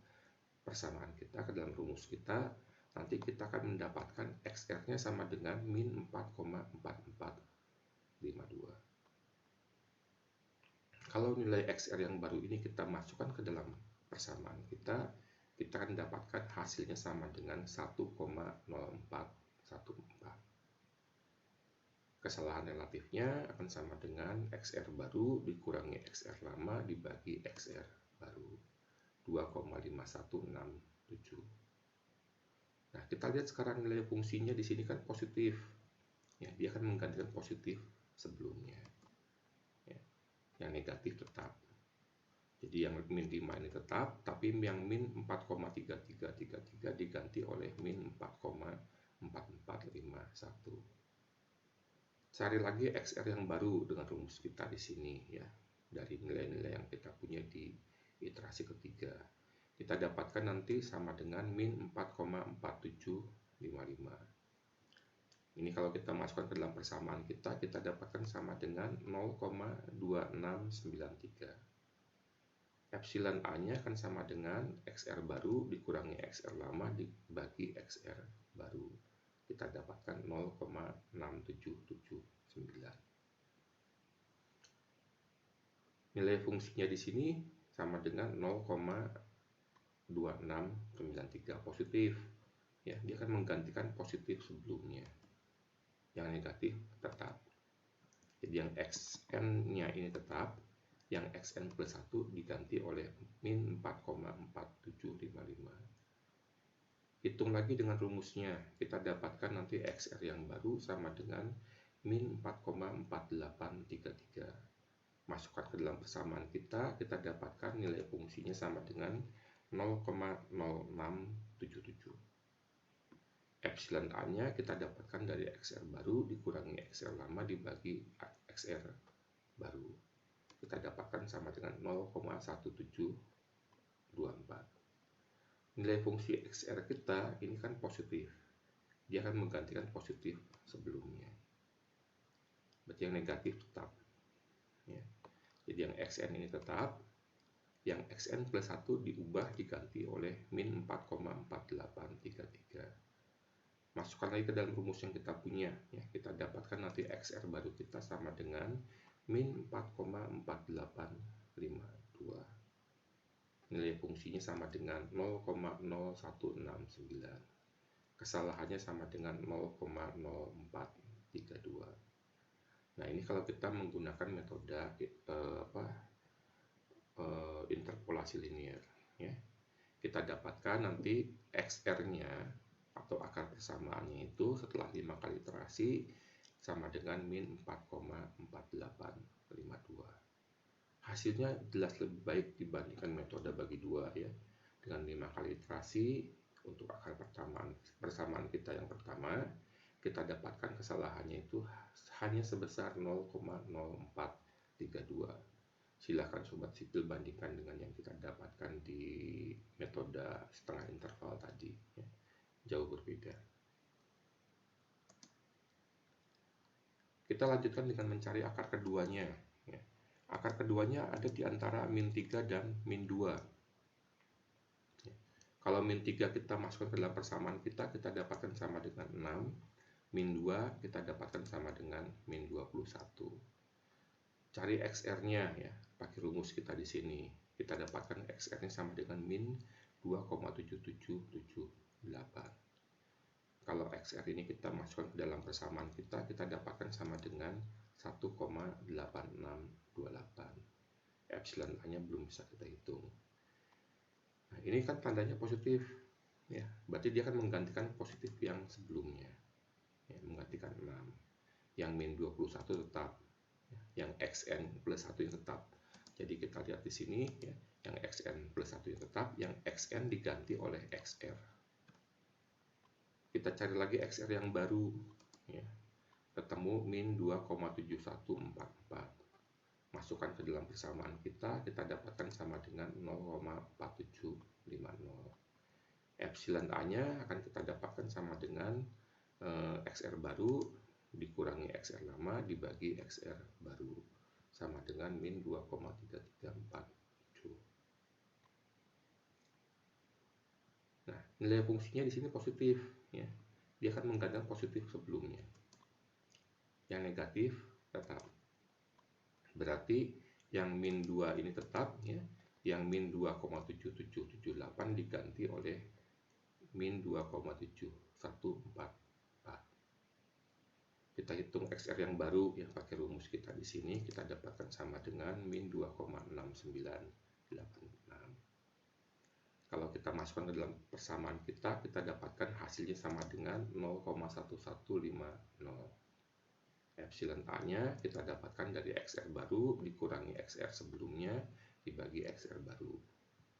[SPEAKER 1] persamaan kita, ke dalam rumus kita. Nanti kita akan mendapatkan XR-nya sama dengan min 4,4452. Kalau nilai XR yang baru ini kita masukkan ke dalam persamaan kita akan mendapatkan hasilnya sama dengan 1,0414. Kesalahan relatifnya akan sama dengan XR baru dikurangi XR lama dibagi XR baru, 2,5167. Nah, kita lihat sekarang nilai fungsinya di sini kan positif. Ya, dia akan menggantikan positif sebelumnya. Ya, yang negatif tetap. Jadi yang min 5 ini tetap, tapi yang min 4,3333 diganti oleh min 4,4451. Cari lagi XR yang baru dengan rumus kita di sini ya. Dari nilai-nilai yang kita punya di iterasi ketiga. Kita dapatkan nanti sama dengan min 4,4755. Ini kalau kita masukkan ke dalam persamaan kita dapatkan sama dengan 0,2693. Epsilon A-nya akan sama dengan XR baru dikurangi XR lama dibagi XR baru. Kita dapatkan 0,6779. Nilai fungsinya di sini sama dengan 0,2693 positif. Ya, dia akan menggantikan positif sebelumnya. Yang negatif tetap. Jadi yang xn-nya ini tetap, yang xn plus 1 diganti oleh min 4,4755. Hitung lagi dengan rumusnya, kita dapatkan nanti XR yang baru sama dengan min 4,4833. Masukkan ke dalam persamaan kita dapatkan nilai fungsinya sama dengan 0,0677. Epsilon A-nya kita dapatkan dari XR baru dikurangi XR lama dibagi XR baru. Kita dapatkan sama dengan 0,1724. Nilai fungsi XR kita ini kan positif. Dia akan menggantikan positif sebelumnya. Berarti yang negatif tetap. Ya. Jadi yang XN ini tetap. Yang XN plus 1 diubah diganti oleh min 4,4833. Masukkan lagi ke dalam rumus yang kita punya. Ya. Kita dapatkan nanti XR baru kita sama dengan min 4,4852. Nilai fungsinya sama dengan 0,0169. Kesalahannya sama dengan 0,0432. Nah, ini kalau kita menggunakan metode interpolasi linear ya. Kita dapatkan nanti XR-nya atau akar persamaannya itu setelah 5 kali iterasi sama dengan min 4,4852. Hasilnya jelas lebih baik dibandingkan metode bagi 2 ya. Dengan 5 kali iterasi untuk akar persamaan kita yang pertama, kita dapatkan kesalahannya itu hanya sebesar 0,0432. Silakan Sobat Sipil bandingkan dengan yang kita dapatkan di metode setengah interval tadi ya. Jauh berbeda. Kita lanjutkan dengan mencari akar keduanya. Ya. Akar keduanya ada di antara min 3 dan min 2. Ya. Kalau min 3 kita masukkan ke dalam persamaan kita dapatkan sama dengan 6. Min 2 kita dapatkan sama dengan min 21. Cari XR-nya ya, pakai rumus kita di sini. Kita dapatkan XR-nya sama dengan min 2,7778. Kalau XR ini kita masukkan ke dalam persamaan kita dapatkan sama dengan 1,8628. Epsilon A-nya belum bisa kita hitung. Nah, ini kan tandanya positif ya, berarti dia akan menggantikan positif yang sebelumnya ya, menggantikan 6. Yang min 21 tetap ya, yang xn plus 1 yang tetap. Jadi kita lihat di sini ya, yang xn plus 1 yang tetap, yang xn diganti oleh xr. Kita cari lagi xr yang baru ya, ketemu min 2,7144. Masukkan ke dalam persamaan kita dapatkan sama dengan 0,4750. Epsilon A-nya akan kita dapatkan sama dengan XR baru dikurangi XR lama dibagi XR baru, sama dengan min 2,3347. Nah, nilai fungsinya di sini positif ya. Dia akan menggantikan positif sebelumnya. Yang negatif tetap. Berarti yang min 2 ini tetap ya, yang min 2,7778 diganti oleh min 2,7144. Kita hitung XR yang baru yang pakai rumus kita di sini, kita dapatkan sama dengan min 2,6986. Kalau kita masukkan ke dalam persamaan kita dapatkan hasilnya sama dengan 0,1150. Epsilon A-nya kita dapatkan dari XR baru dikurangi XR sebelumnya dibagi XR baru,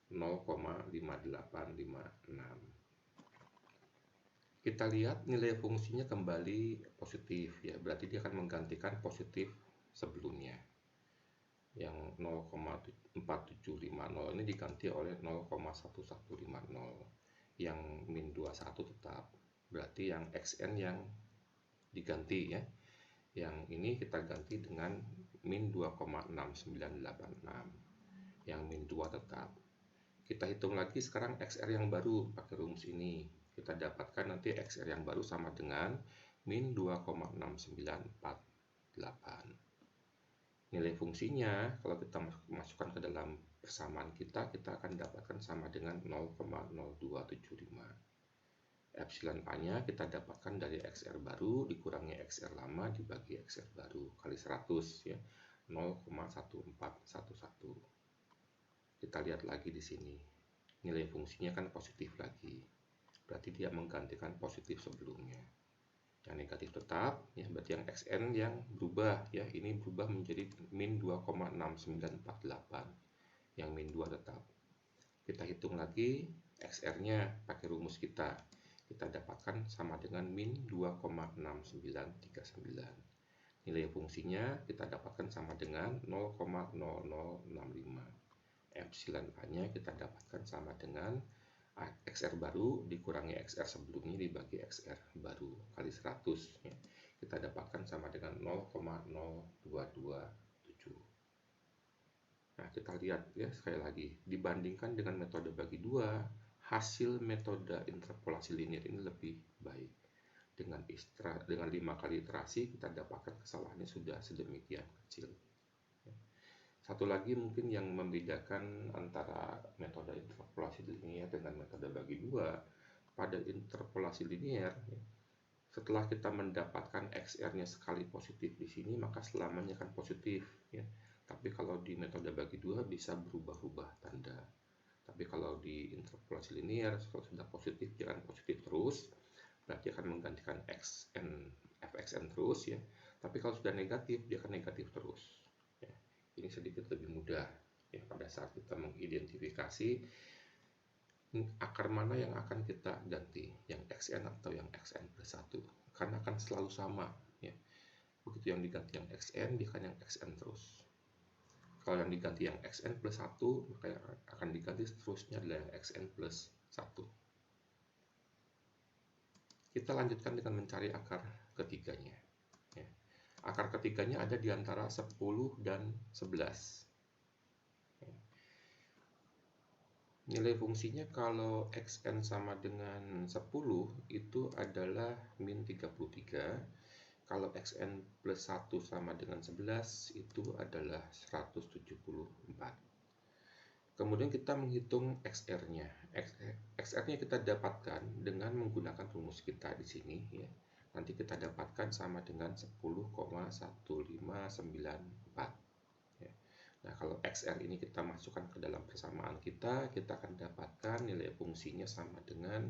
[SPEAKER 1] 0,5856. Kita lihat nilai fungsinya kembali positif ya, berarti dia akan menggantikan positif sebelumnya. Yang 0,4750 ini diganti oleh 0,1150. Yang min 21 tetap, berarti yang XN yang diganti ya. Yang ini kita ganti dengan min 2,6986. Yang min 2 tetap. Kita hitung lagi sekarang XR yang baru pakai rumus ini. Kita dapatkan nanti XR yang baru sama dengan min 2,6948. Nilai fungsinya kalau kita masukkan ke dalam persamaan kita akan dapatkan sama dengan 0,0275. Epsilon A-nya kita dapatkan dari XR baru dikurangi XR lama dibagi XR baru kali 100 ya, 0,1411. Kita lihat lagi di sini. Nilai fungsinya kan positif lagi. Berarti dia menggantikan positif sebelumnya. Yang negatif tetap ya, berarti yang XN yang berubah ya, ini berubah menjadi min 2,6948. Yang min 2 tetap. Kita hitung lagi XR-nya pakai rumus kita dapatkan sama dengan min 2,6939. Nilai fungsinya kita dapatkan sama dengan 0,0065. Epsilon A-nya kita dapatkan sama dengan XR baru dikurangi XR sebelumnya dibagi XR baru kali 100 ya. Kita dapatkan sama dengan 0,0227. Nah, kita lihat ya sekali lagi, dibandingkan dengan metode bagi 2, hasil metode interpolasi linear ini lebih baik. Dengan 5 kali iterasi kita dapatkan kesalahannya sudah sedemikian kecil. Satu lagi mungkin yang membedakan antara metode interpolasi linear dengan metode bagi 2, pada interpolasi linear setelah kita mendapatkan XR-nya sekali positif di sini maka selamanya akan positif ya. Tapi kalau di metode bagi 2 bisa berubah-ubah tanda. Tapi kalau di interpolasi linear kalau sudah positif dia akan positif terus, berarti akan menggantikan xn fxn terus ya. Tapi kalau sudah negatif dia akan negatif terus ya. Ini sedikit lebih mudah ya pada saat kita mengidentifikasi akar mana yang akan kita ganti, yang xn atau yang xn plus 1, karena akan selalu sama ya. Begitu yang diganti yang xn dia akan yang xn terus. Kalau yang diganti yang xn plus 1, maka yang akan diganti seterusnya adalah yang xn plus 1. Kita lanjutkan dengan mencari akar ketiganya. Ya. Akar ketiganya ada di antara 10 dan 11. Ya. Nilai fungsinya kalau xn sama dengan 10 itu adalah min 33. Kalau xn plus 1 sama dengan 11 itu adalah 174. Kemudian kita menghitung XR-nya. XR-nya kita dapatkan dengan menggunakan rumus kita di sini ya. Nanti kita dapatkan sama dengan 10,1594 ya. Nah, kalau XR ini kita masukkan ke dalam persamaan kita akan dapatkan nilai fungsinya sama dengan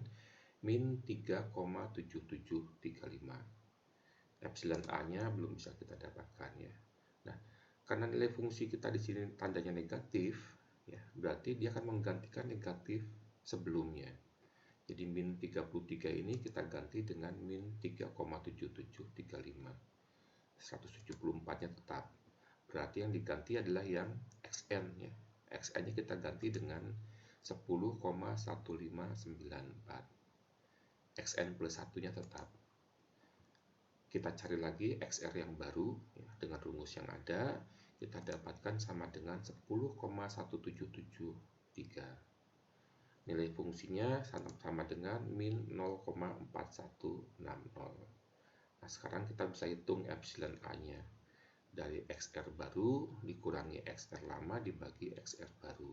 [SPEAKER 1] min 3,7735. Epsilon A-nya belum bisa kita dapatkan ya. Nah, karena nilai fungsi kita di sini tandanya negatif, ya, berarti dia akan menggantikan negatif sebelumnya. Jadi min 33 ini kita ganti dengan min 3,7735. 174-nya tetap. Berarti yang diganti adalah yang xn ya. Xn-nya kita ganti dengan 10,1594. Xn plus 1-nya tetap. Kita cari lagi XR yang baru ya, dengan rumus yang ada kita dapatkan sama dengan 10,1773. Nilai fungsinya sama dengan min 0,4160. Nah, sekarang kita bisa hitung epsilon A-nya. Dari XR baru dikurangi XR lama dibagi XR baru.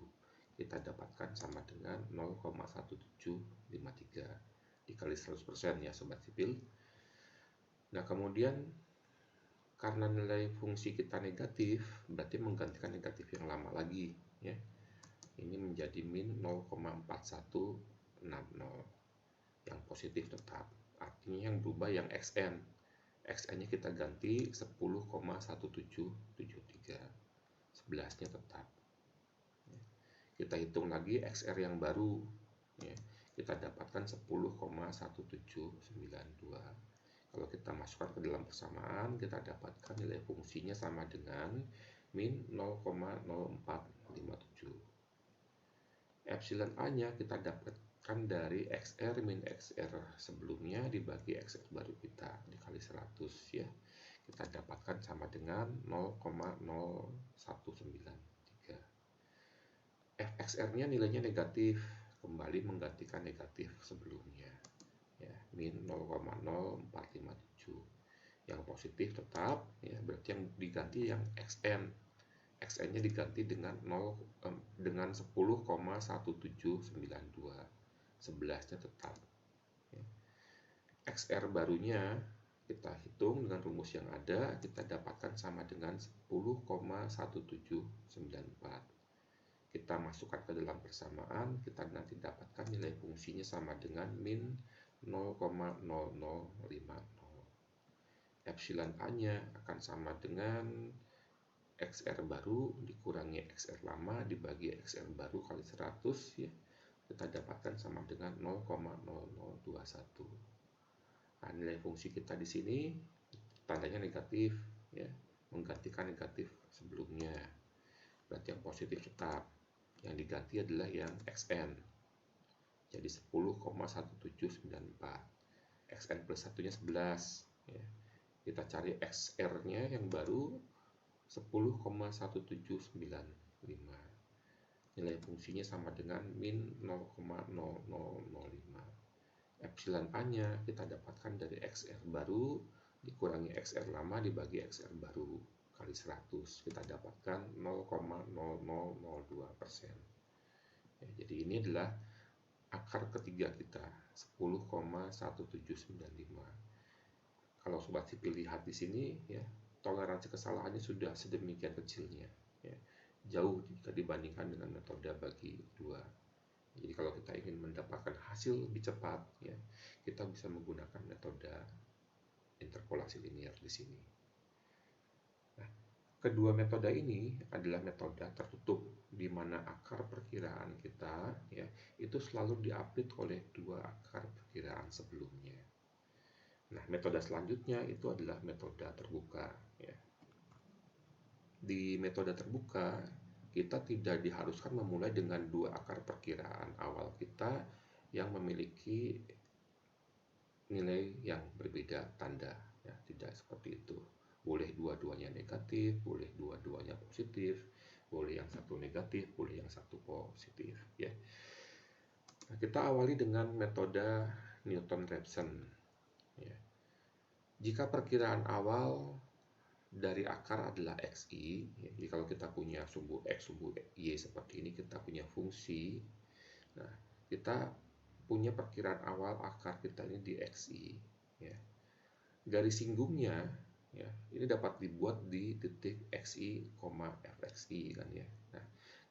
[SPEAKER 1] Kita dapatkan sama dengan 0,1753 dikali 100% ya Sobat Sipil. Nah, kemudian karena nilai fungsi kita negatif, berarti menggantikan negatif yang lama lagi ya. Ini menjadi min 0,4160. Yang positif tetap. Artinya yang berubah yang xn. Xn-nya kita ganti 10,1773. 11-nya tetap. Kita hitung lagi XR yang baru ya. Kita dapatkan 10,1792. Kalau kita masukkan ke dalam persamaan, kita dapatkan nilai fungsinya sama dengan min 0,0457. Epsilon A-nya kita dapatkan dari XR min XR sebelumnya dibagi XR baru kita dikali 100 ya. Kita dapatkan sama dengan 0,0193. FXR-nya nilainya negatif, kembali menggantikan negatif sebelumnya. Ya, min 0,0457. Yang positif tetap ya, berarti yang diganti yang xn. Xn-nya diganti dengan 10,1792. 11-nya tetap. Ya. XR barunya kita hitung dengan rumus yang ada, kita dapatkan sama dengan 10,1794. Kita masukkan ke dalam persamaan, kita nanti dapatkan nilai fungsinya sama dengan min 0,0050. Epsilon A-nya akan sama dengan XR baru dikurangi XR lama dibagi XR baru kali 100 ya. Kita dapatkan sama dengan 0,0021. Nah, nilai fungsi kita di sini tandanya negatif ya, menggantikan negatif sebelumnya. Berarti yang positif tetap. Yang diganti adalah yang xn. Jadi 10,1794. Xn plus 1-nya 11 ya. Kita cari XR-nya yang baru 10,1795. Nilai fungsinya sama dengan min 0,0005. Epsilon A-nya kita dapatkan dari XR baru dikurangi XR lama dibagi XR baru kali 100. Kita dapatkan 0,0002%. Ya, jadi ini adalah akar ketiga kita 10,1795. Kalau Sobat Sipil lihat di sini ya, toleransi kesalahannya sudah sedemikian kecilnya ya. Jauh jika dibandingkan dengan metode bagi dua. Jadi kalau kita ingin mendapatkan hasil lebih cepat ya, kita bisa menggunakan metode interpolasi linear di sini. Nah, kedua metode ini adalah metode tertutup di mana akar perkiraan kita ya itu selalu diupdate oleh dua akar perkiraan sebelumnya. Nah, metode selanjutnya itu adalah metode terbuka ya. Di metode terbuka kita tidak diharuskan memulai dengan dua akar perkiraan awal kita yang memiliki nilai yang berbeda tanda ya, tidak seperti itu. Boleh dua dua-duanya negatif, boleh dua-duanya positif, boleh yang satu negatif, boleh yang satu positif, ya. Nah, kita awali dengan metode Newton-Raphson, ya. Jika perkiraan awal dari akar adalah xi, ya, jadi kalau kita punya sumbu x, sumbu y seperti ini, kita punya fungsi. Nah, kita punya perkiraan awal akar kita ini di xi, ya. Garis singgungnya, ya, ini dapat dibuat di titik xi, fxi kan ya. Nah,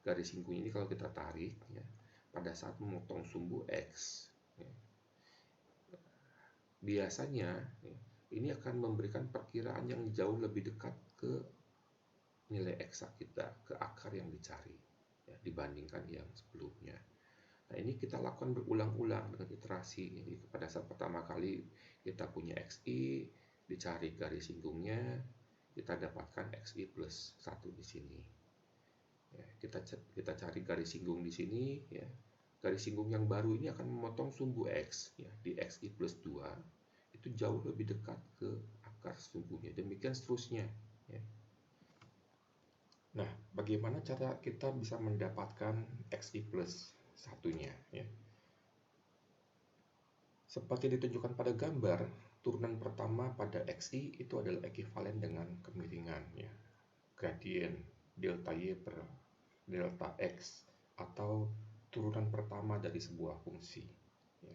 [SPEAKER 1] garis singgung ini kalau kita tarik, ya, pada saat memotong sumbu x, ya, biasanya, ya, ini akan memberikan perkiraan yang jauh lebih dekat ke nilai eksak kita, ke akar yang dicari, ya, dibandingkan yang sebelumnya. Nah, ini kita lakukan berulang-ulang dengan iterasi. Jadi pada saat pertama kali kita punya xi, dicari garis singgungnya, kita dapatkan xi plus 1 di sini. Ya, kita cari garis singgung di sini, ya. Garis singgung yang baru ini akan memotong sumbu x, ya, di xi plus 2. Itu jauh lebih dekat ke akar sumbunya. Demikian seterusnya, ya. Nah, bagaimana cara kita bisa mendapatkan xi plus satunya, ya? Seperti ditunjukkan pada gambar, turunan pertama pada xi itu adalah ekivalen dengan kemiringan, ya, gradien delta y per delta x, atau turunan pertama dari sebuah fungsi, ya,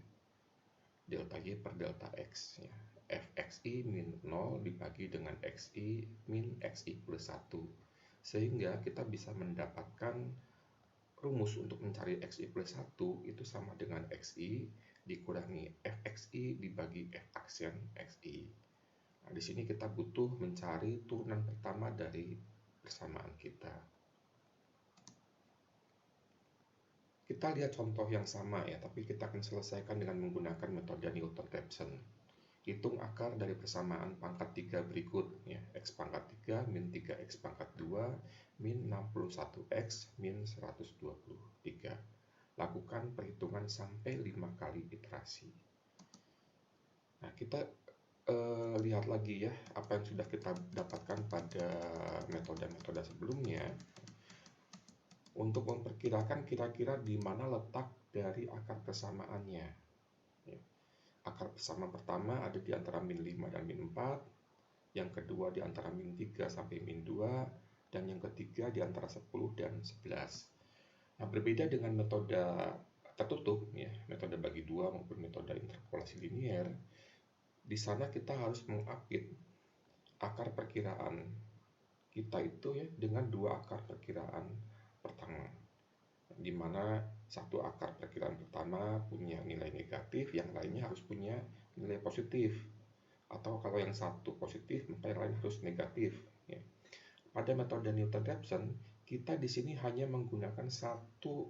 [SPEAKER 1] delta y per delta x, ya. Fxi min 0 dibagi dengan xi min xi plus 1, sehingga kita bisa mendapatkan rumus untuk mencari xi plus 1 itu sama dengan xi dikurangi fxi dibagi f aksen xi. Nah, di sini kita butuh mencari turunan pertama dari persamaan kita. Kita lihat contoh yang sama, ya, tapi kita akan selesaikan dengan menggunakan metode Newton-Raphson. Hitung akar dari persamaan pangkat 3 berikut, ya, x pangkat 3 min 3x pangkat 2 min 61x min 123. Lakukan perhitungan sampai 5 kali iterasi. Nah, kita lihat lagi, ya, apa yang sudah kita dapatkan pada metode-metode sebelumnya untuk memperkirakan kira-kira di mana letak dari akar persamaannya, ya. Akar persamaan pertama ada di antara min 5 dan min 4, yang kedua di antara min 3 sampai min 2, dan yang ketiga di antara 10 dan 11. Nah, berbeda dengan metode tertutup, ya, metode bagi dua maupun metode interpolasi linier, di sana kita harus mengapit akar perkiraan kita itu, ya, dengan dua akar perkiraan pertama, di mana satu akar perkiraan pertama punya nilai negatif, yang lainnya harus punya nilai positif, atau kalau yang satu positif maka yang lain harus negatif, ya. Pada metode Newton-Raphson, kita di sini hanya menggunakan satu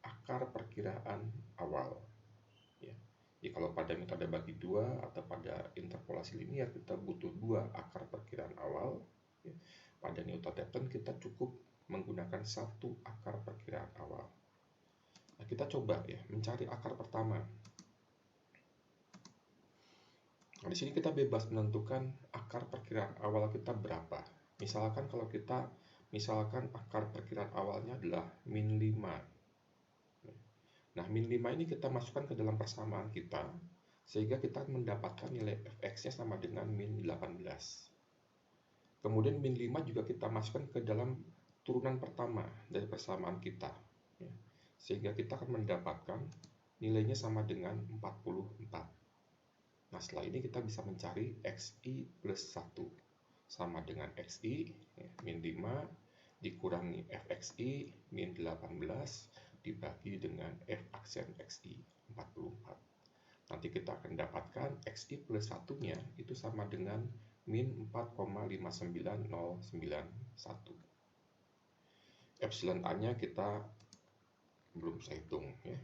[SPEAKER 1] akar perkiraan awal, ya. Jadi kalau pada metode bagi dua atau pada interpolasi linier kita butuh dua akar perkiraan awal, ya. Pada Newton-Raphson kita cukup menggunakan satu akar perkiraan awal. Nah, kita coba, ya, mencari akar pertama. Nah, di sini kita bebas menentukan akar perkiraan awal kita berapa. Misalkan kalau kita akar perkiraan awalnya adalah min 5. Nah, min 5 ini kita masukkan ke dalam persamaan kita, sehingga kita mendapatkan nilai fx-nya sama dengan min 18. Kemudian min 5 juga kita masukkan ke dalam turunan pertama dari persamaan kita, ya, sehingga kita akan mendapatkan nilainya sama dengan 44. Nah, setelah ini kita bisa mencari xi plus 1 sama dengan xi, ya, min 5 dikurangi fxi min 18 dibagi dengan f aksen xi 44. Nanti kita akan dapatkan xi plus 1-nya itu sama dengan min 4,59091. Epsilon A-nya kita belum saya hitung, ya.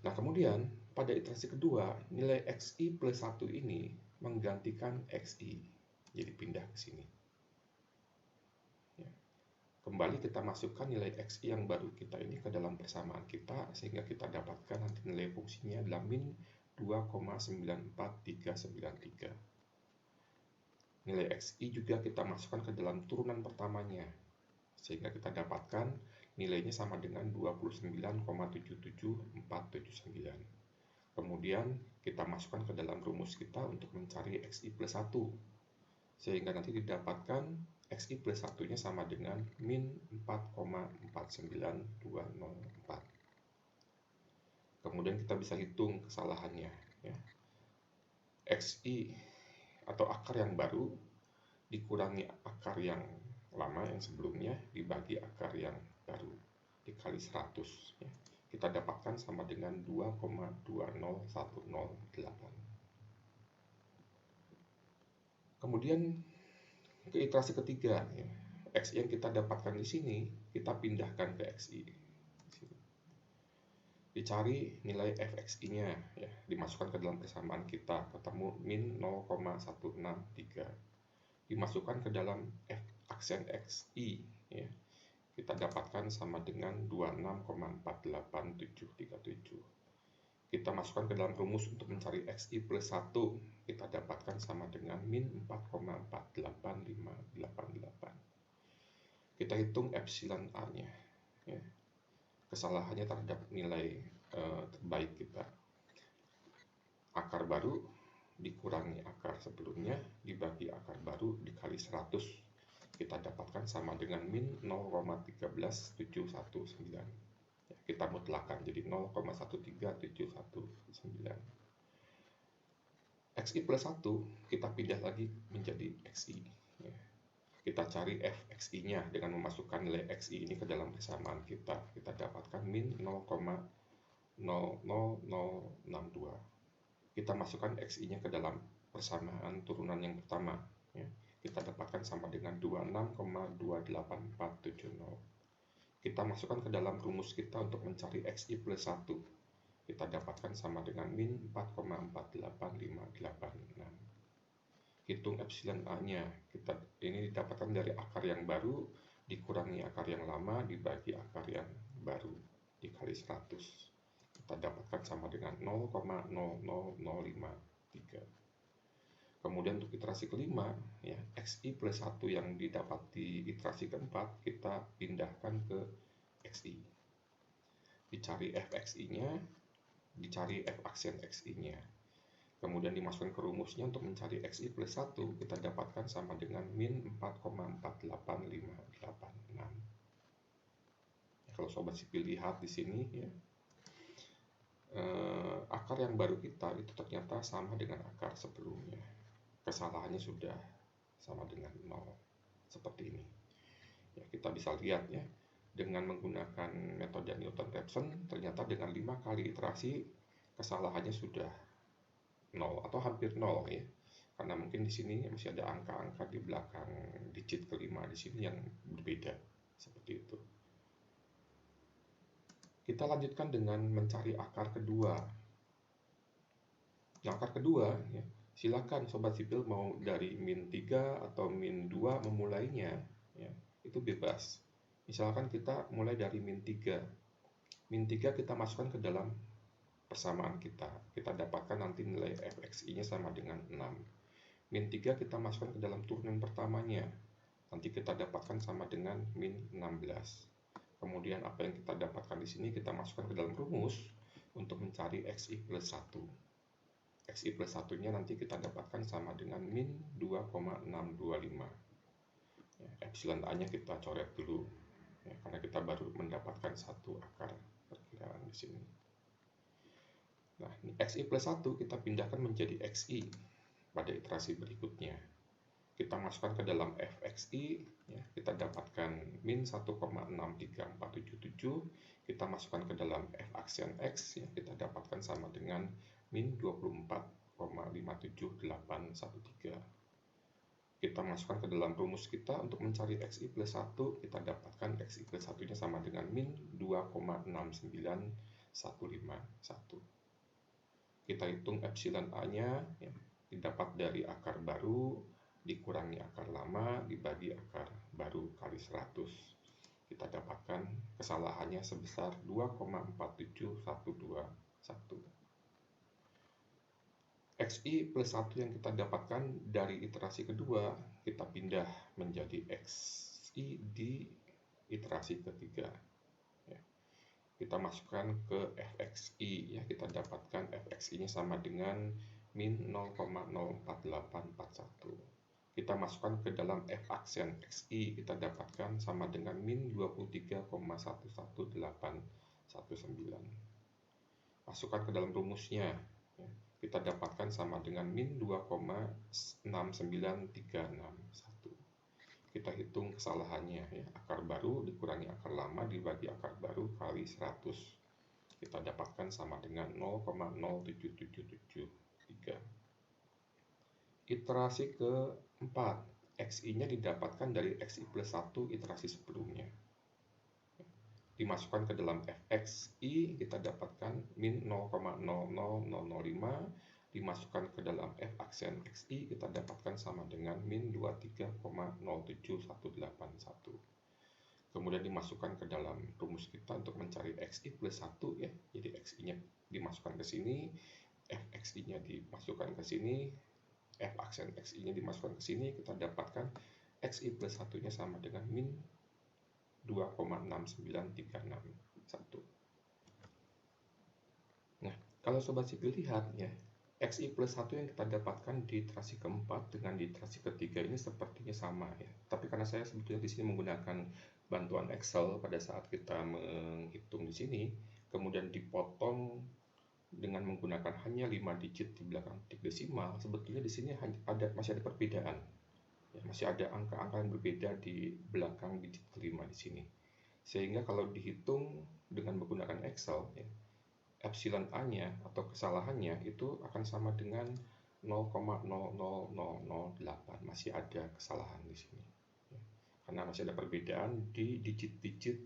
[SPEAKER 1] Nah, kemudian pada iterasi kedua, nilai xi plus 1 ini menggantikan xi, jadi pindah ke sini, ya. Kembali kita masukkan nilai xi yang baru kita ini ke dalam persamaan kita, sehingga kita dapatkan nanti nilai fungsinya adalah min 2,94393. nilai XI juga kita masukkan ke dalam turunan pertamanya, sehingga kita dapatkan nilainya sama dengan 29,77479. Kemudian kita masukkan ke dalam rumus kita untuk mencari XI plus 1, sehingga nanti didapatkan XI plus 1-nya sama dengan min 4,49204. Kemudian kita bisa hitung kesalahannya, ya. XI atau akar yang baru dikurangi akar yang lama yang sebelumnya dibagi akar yang baru dikali 100, ya. Kita dapatkan sama dengan 2,20108. Kemudian ke iterasi ketiga, ya. XI yang kita dapatkan di sini kita pindahkan ke XI. Dicari nilai fxi-nya, ya, dimasukkan ke dalam persamaan kita, ketemu min 0,163. Dimasukkan ke dalam f aksen xi, ya, kita dapatkan sama dengan 26,48737. Kita masukkan ke dalam rumus untuk mencari xi plus 1, kita dapatkan sama dengan min 4,485588. Kita hitung epsilon a-nya, ya, kesalahannya terhadap nilai terbaik kita. Akar baru dikurangi akar sebelumnya dibagi akar baru dikali 100, kita dapatkan sama dengan min 0,13719. Ya, kita mutlakan jadi 0,13719. XI plus 1 kita pindah lagi menjadi XI, ya. Kita cari fxi-nya dengan memasukkan nilai xi ini ke dalam persamaan kita. Kita dapatkan min 0,00062. Kita masukkan xi-nya ke dalam persamaan turunan yang pertama, ya. Kita dapatkan sama dengan 26,28470. Kita masukkan ke dalam rumus kita untuk mencari xi plus 1. Kita dapatkan sama dengan min 4,485586. Hitung epsilon a-nya, ini didapatkan dari akar yang baru dikurangi akar yang lama dibagi akar yang baru dikali 100. Kita dapatkan sama dengan 0,00053. Kemudian untuk iterasi kelima, ya, xi plus 1 yang didapat di iterasi keempat kita pindahkan ke xi. Dicari fxi-nya, dicari f aksen xi-nya. Kemudian dimasukkan ke rumusnya untuk mencari xi plus 1, kita dapatkan sama dengan min 4,48586. Ya, kalau sobat sipil lihat di sini, ya, akar yang baru kita itu ternyata sama dengan akar sebelumnya. Kesalahannya sudah sama dengan 0, seperti ini. Ya, kita bisa lihat, ya, dengan menggunakan metode Newton-Raphson, ternyata dengan 5 kali iterasi kesalahannya sudah 0 atau hampir 0, ya. Karena mungkin di sini masih ada angka-angka di belakang digit kelima di sini yang berbeda, seperti itu. Kita lanjutkan dengan mencari akar kedua. Nah, akar kedua, ya, silakan sobat sipil mau dari min 3 atau min 2 memulainya, ya, itu bebas. Misalkan kita mulai dari min 3. Min 3 kita masukkan ke dalam persamaan kita dapatkan nanti nilai fxi-nya sama dengan 6. Min 3 kita masukkan ke dalam turunan pertamanya, nanti kita dapatkan sama dengan min 16. Kemudian apa yang kita dapatkan di sini kita masukkan ke dalam rumus untuk mencari xi plus 1. Xi plus 1-nya nanti kita dapatkan sama dengan min 2,625. Ya, epsilon a-nya kita coret dulu, ya, karena kita baru mendapatkan satu akar perkiraan di sini. Nah, xi plus 1 kita pindahkan menjadi xi pada iterasi berikutnya. Kita masukkan ke dalam fxi, ya, kita dapatkan min 1,63477. Kita masukkan ke dalam f aksen x, ya, kita dapatkan sama dengan min 24,57813. Kita masukkan ke dalam rumus kita untuk mencari xi plus 1, kita dapatkan xi plus 1-nya sama dengan min 2,69151. Kita hitung epsilon a-nya, ya, didapat dari akar baru dikurangi akar lama dibagi akar baru kali 100. Kita dapatkan kesalahannya sebesar 2,47121. XI plus 1 yang kita dapatkan dari iterasi kedua, kita pindah menjadi XI di iterasi ketiga. Ya. Kita masukkan ke fxi, ya, kita dapatkan fxi-nya sama dengan min 0,04841. Kita masukkan ke dalam f aksen xi, kita dapatkan sama dengan min 23,11819. Masukkan ke dalam rumusnya, ya, kita dapatkan sama dengan min 2,69361. Kita hitung kesalahannya, ya, akar baru dikurangi akar lama dibagi akar baru kali 100. Kita dapatkan sama dengan 0,07773. Iterasi keempat, xi-nya didapatkan dari xi plus 1 iterasi sebelumnya. Dimasukkan ke dalam fxi, kita dapatkan min 0,00005. Dimasukkan ke dalam f aksen xi, kita dapatkan sama dengan min 23,07181. Kemudian dimasukkan ke dalam rumus kita untuk mencari xi plus 1, ya. Jadi xi-nya dimasukkan ke sini, fxi-nya dimasukkan ke sini, f aksen xi-nya dimasukkan ke sini, kita dapatkan xi plus 1-nya sama dengan min 2,69361. Nah, kalau sobat sipil lihat, ya, xi plus 1 yang kita dapatkan di iterasi keempat dengan di iterasi ketiga ini sepertinya sama, ya. Tapi karena saya sebetulnya di sini menggunakan bantuan Excel pada saat kita menghitung di sini, kemudian dipotong dengan menggunakan hanya 5 digit di belakang titik desimal, sebetulnya di sini masih ada perbedaan. Ya, masih ada angka-angka yang berbeda di belakang digit kelima di sini. Sehingga kalau dihitung dengan menggunakan Excel, ya, epsilon A-nya atau kesalahannya itu akan sama dengan 0,00008. Masih ada kesalahan di sini, ya, karena masih ada perbedaan di digit-digit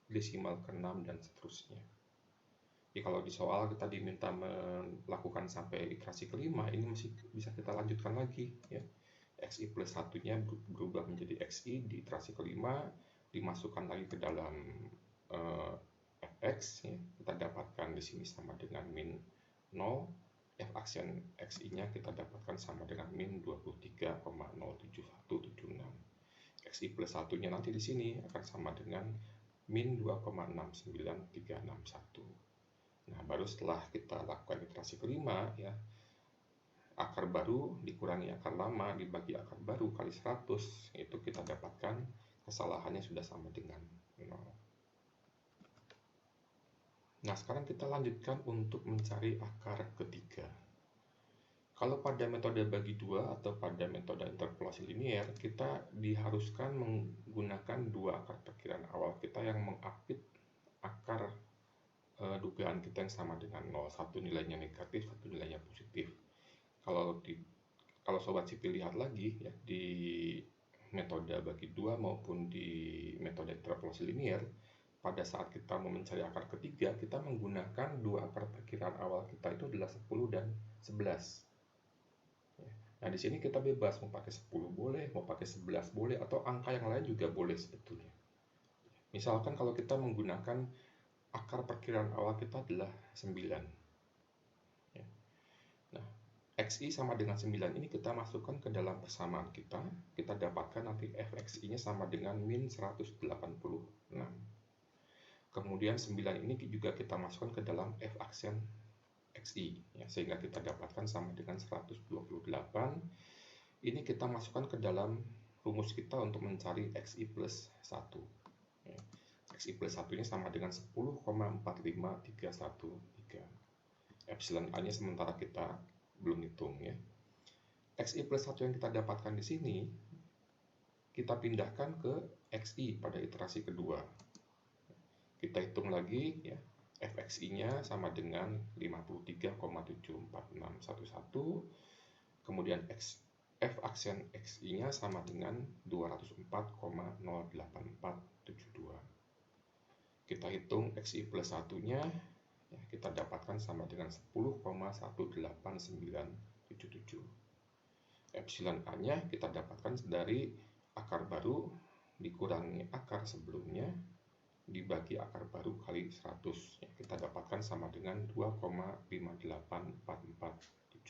[SPEAKER 1] desimal ke-6 dan seterusnya. Jadi kalau di soal kita diminta melakukan sampai iterasi kelima, ini masih bisa kita lanjutkan lagi, ya. Xi plus 1-nya berubah menjadi xi di iterasi kelima, dimasukkan lagi ke dalam fx, ya. Kita dapatkan di sini sama dengan min 0, f aksen xi-nya kita dapatkan sama dengan min 23,07176. Xi plus 1-nya nanti di sini akan sama dengan min 2,69361. Nah, baru setelah kita lakukan iterasi kelima, ya, akar baru dikurangi akar lama dibagi akar baru kali 100, itu kita dapatkan kesalahannya sudah sama dengan 0. Nah, sekarang kita lanjutkan untuk mencari akar ketiga. Kalau pada metode bagi dua atau pada metode interpolasi linier, kita diharuskan menggunakan dua akar perkiraan awal kita yang mengapit akar dugaan kita yang sama dengan 0. Satu nilainya negatif, satu nilainya positif. Kalau sobat sipil lihat lagi, ya, di metode bagi dua maupun di metode interpolasi linier, pada saat kita mau mencari akar ketiga, kita menggunakan dua akar perkiraan awal kita itu adalah 10 dan 11. Nah, di sini kita bebas mau pakai 10 boleh, mau pakai 11 boleh, atau angka yang lain juga boleh sebetulnya. Misalkan kalau kita menggunakan akar perkiraan awal kita adalah 9. Ya. Nah, xi sama dengan 9 ini kita masukkan ke dalam persamaan kita. Kita dapatkan nanti fxi-nya sama dengan min 186. Kemudian 9 ini juga kita masukkan ke dalam f aksen xi, ya, sehingga kita dapatkan sama dengan 128. Ini kita masukkan ke dalam rumus kita untuk mencari xi plus 1. Ya. Xi plus 1 ini sama dengan 10,45313. Epsilon A-nya sementara kita belum hitung, ya. Xi plus 1 yang kita dapatkan di sini, kita pindahkan ke xi pada iterasi kedua. Kita hitung lagi, ya, fxi-nya sama dengan 53,74611. Kemudian f aksen xi-nya sama dengan 204,08472. Kita hitung xi plus 1-nya, ya, kita dapatkan sama dengan 10,18977. Epsilon A-nya kita dapatkan dari akar baru dikurangi akar sebelumnya dibagi akar baru kali 100, ya, kita dapatkan sama dengan 2,584433.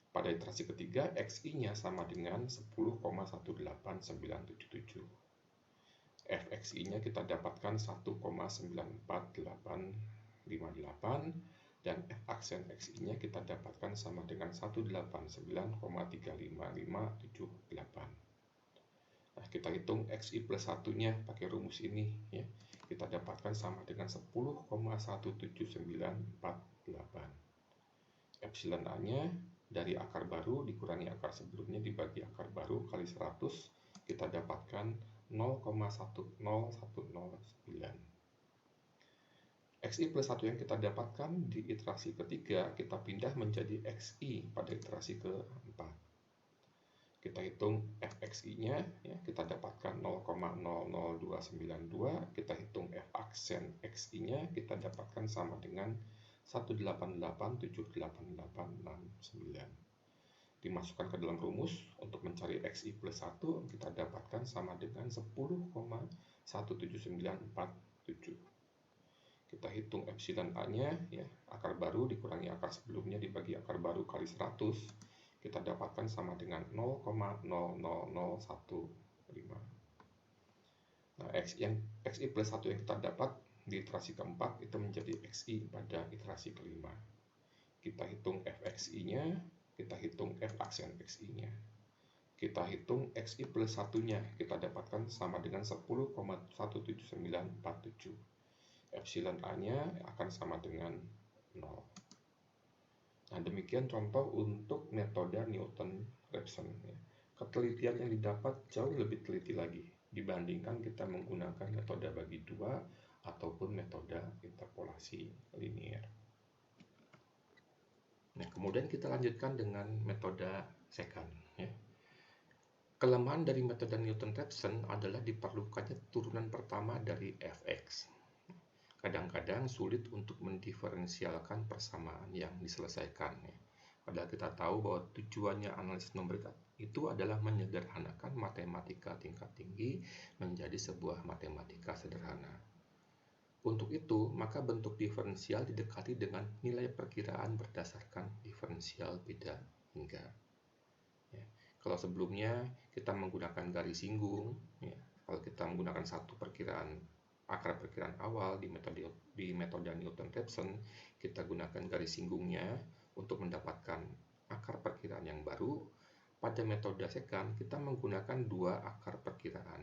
[SPEAKER 1] Pada iterasi ketiga, XI-nya sama dengan 10,18977. Fxi-nya kita dapatkan 1,94858 dan F aksen XI-nya kita dapatkan sama dengan 189,35578. Nah, kita hitung XI plus 1-nya pakai rumus ini ya. Kita dapatkan sama dengan 10,17948. Epsilon A-nya dari akar baru dikurangi akar sebelumnya dibagi akar baru kali 100, kita dapatkan 0,10109. XI plus 1 yang kita dapatkan di iterasi ketiga, kita pindah menjadi XI pada iterasi keempat. Kita hitung Fxi-nya, ya, kita dapatkan 0,00292. Kita hitung F aksen Xi-nya, kita dapatkan sama dengan 1887889. Dimasukkan ke dalam rumus untuk mencari Xi plus 1, kita dapatkan sama dengan 10,17947. Kita hitung epsilon A-nya, ya, akar baru dikurangi akar sebelumnya dibagi akar baru kali 100, kita dapatkan sama dengan 0,00015. Nah, XI plus 1 yang kita dapat di iterasi keempat itu menjadi XI pada iterasi kelima. Kita hitung Fxi-nya, kita hitung F aksen Xi-nya. Kita hitung XI plus 1-nya, kita dapatkan sama dengan 10,17947. Epsilon A-nya akan sama dengan 0. Nah, demikian contoh untuk metode Newton-Raphson. Ketelitian yang didapat jauh lebih teliti lagi dibandingkan kita menggunakan metode bagi dua ataupun metode interpolasi linier. Nah, kemudian kita lanjutkan dengan metode secant. Ya. Kelemahan dari metode Newton-Raphson adalah diperlukannya turunan pertama dari Fx. Kadang-kadang sulit untuk mendiferensialkan persamaan yang diselesaikan. Padahal kita tahu bahwa tujuannya analisis numerik itu adalah menyederhanakan matematika tingkat tinggi menjadi sebuah matematika sederhana. Untuk itu, maka bentuk diferensial didekati dengan nilai perkiraan berdasarkan diferensial beda hingga. Ya. Kalau sebelumnya kita menggunakan garis singgung, ya, kalau kita menggunakan satu akar perkiraan awal di metode Newton-Raphson, kita gunakan garis singgungnya untuk mendapatkan akar perkiraan yang baru. Pada metode secant kita menggunakan dua akar perkiraan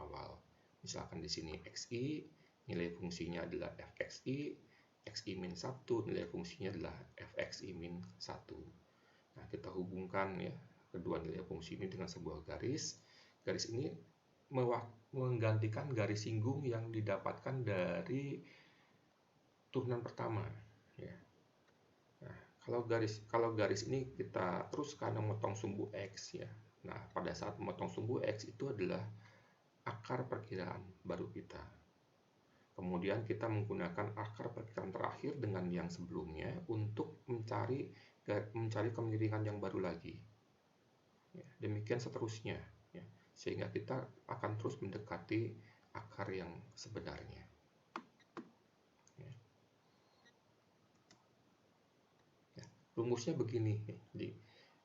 [SPEAKER 1] awal. Misalkan di sini Xi, nilai fungsinya adalah Fxi, Xi min 1, nilai fungsinya adalah Fxi min 1. Nah, kita hubungkan ya kedua nilai fungsi ini dengan sebuah garis. Garis ini menggantikan garis singgung yang didapatkan dari turunan pertama. Ya. Nah, kalau garis ini kita teruskan memotong sumbu X, ya. Nah, pada saat memotong sumbu X itu adalah akar perkiraan baru kita. Kemudian kita menggunakan akar perkiraan terakhir dengan yang sebelumnya untuk mencari kemiringan yang baru lagi. Ya, demikian seterusnya. Sehingga kita akan terus mendekati akar yang sebenarnya. Ya, rumusnya begini.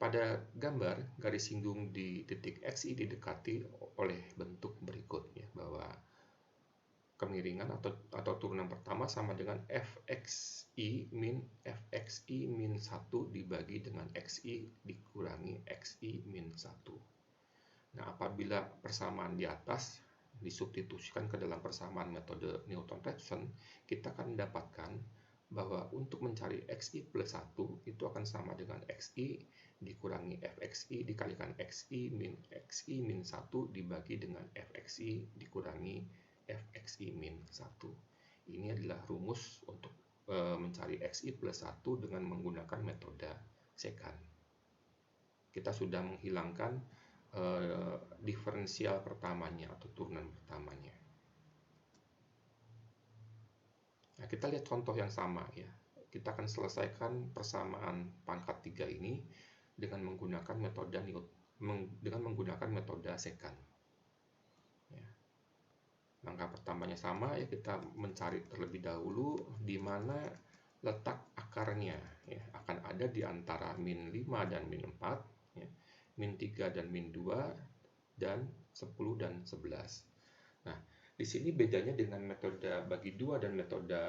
[SPEAKER 1] Pada gambar, garis singgung di titik Xi didekati oleh bentuk berikut, ya, bahwa kemiringan atau turunan pertama sama dengan Fxi min 1 dibagi dengan Xi dikurangi Xi min 1. Nah, apabila persamaan di atas disubstitusikan ke dalam persamaan metode Newton-Raphson, kita akan mendapatkan bahwa untuk mencari Xi plus 1 itu akan sama dengan Xi dikurangi Fxi dikalikan Xi min 1 dibagi dengan Fxi dikurangi Fxi min 1. Ini adalah rumus untuk mencari Xi plus 1 dengan menggunakan metode secant. Kita sudah menghilangkan diferensial pertamanya atau turunan pertamanya. Nah, kita lihat contoh yang sama, ya. Kita akan selesaikan persamaan pangkat 3 ini dengan menggunakan metode secant. Ya. Langkah pertamanya sama, ya, kita mencari terlebih dahulu di mana letak akarnya ya, akan ada di antara min 5 dan min 4 ya, min 3 dan min 2 dan 10 dan 11. Nah, di sini bedanya dengan metode bagi dua dan metode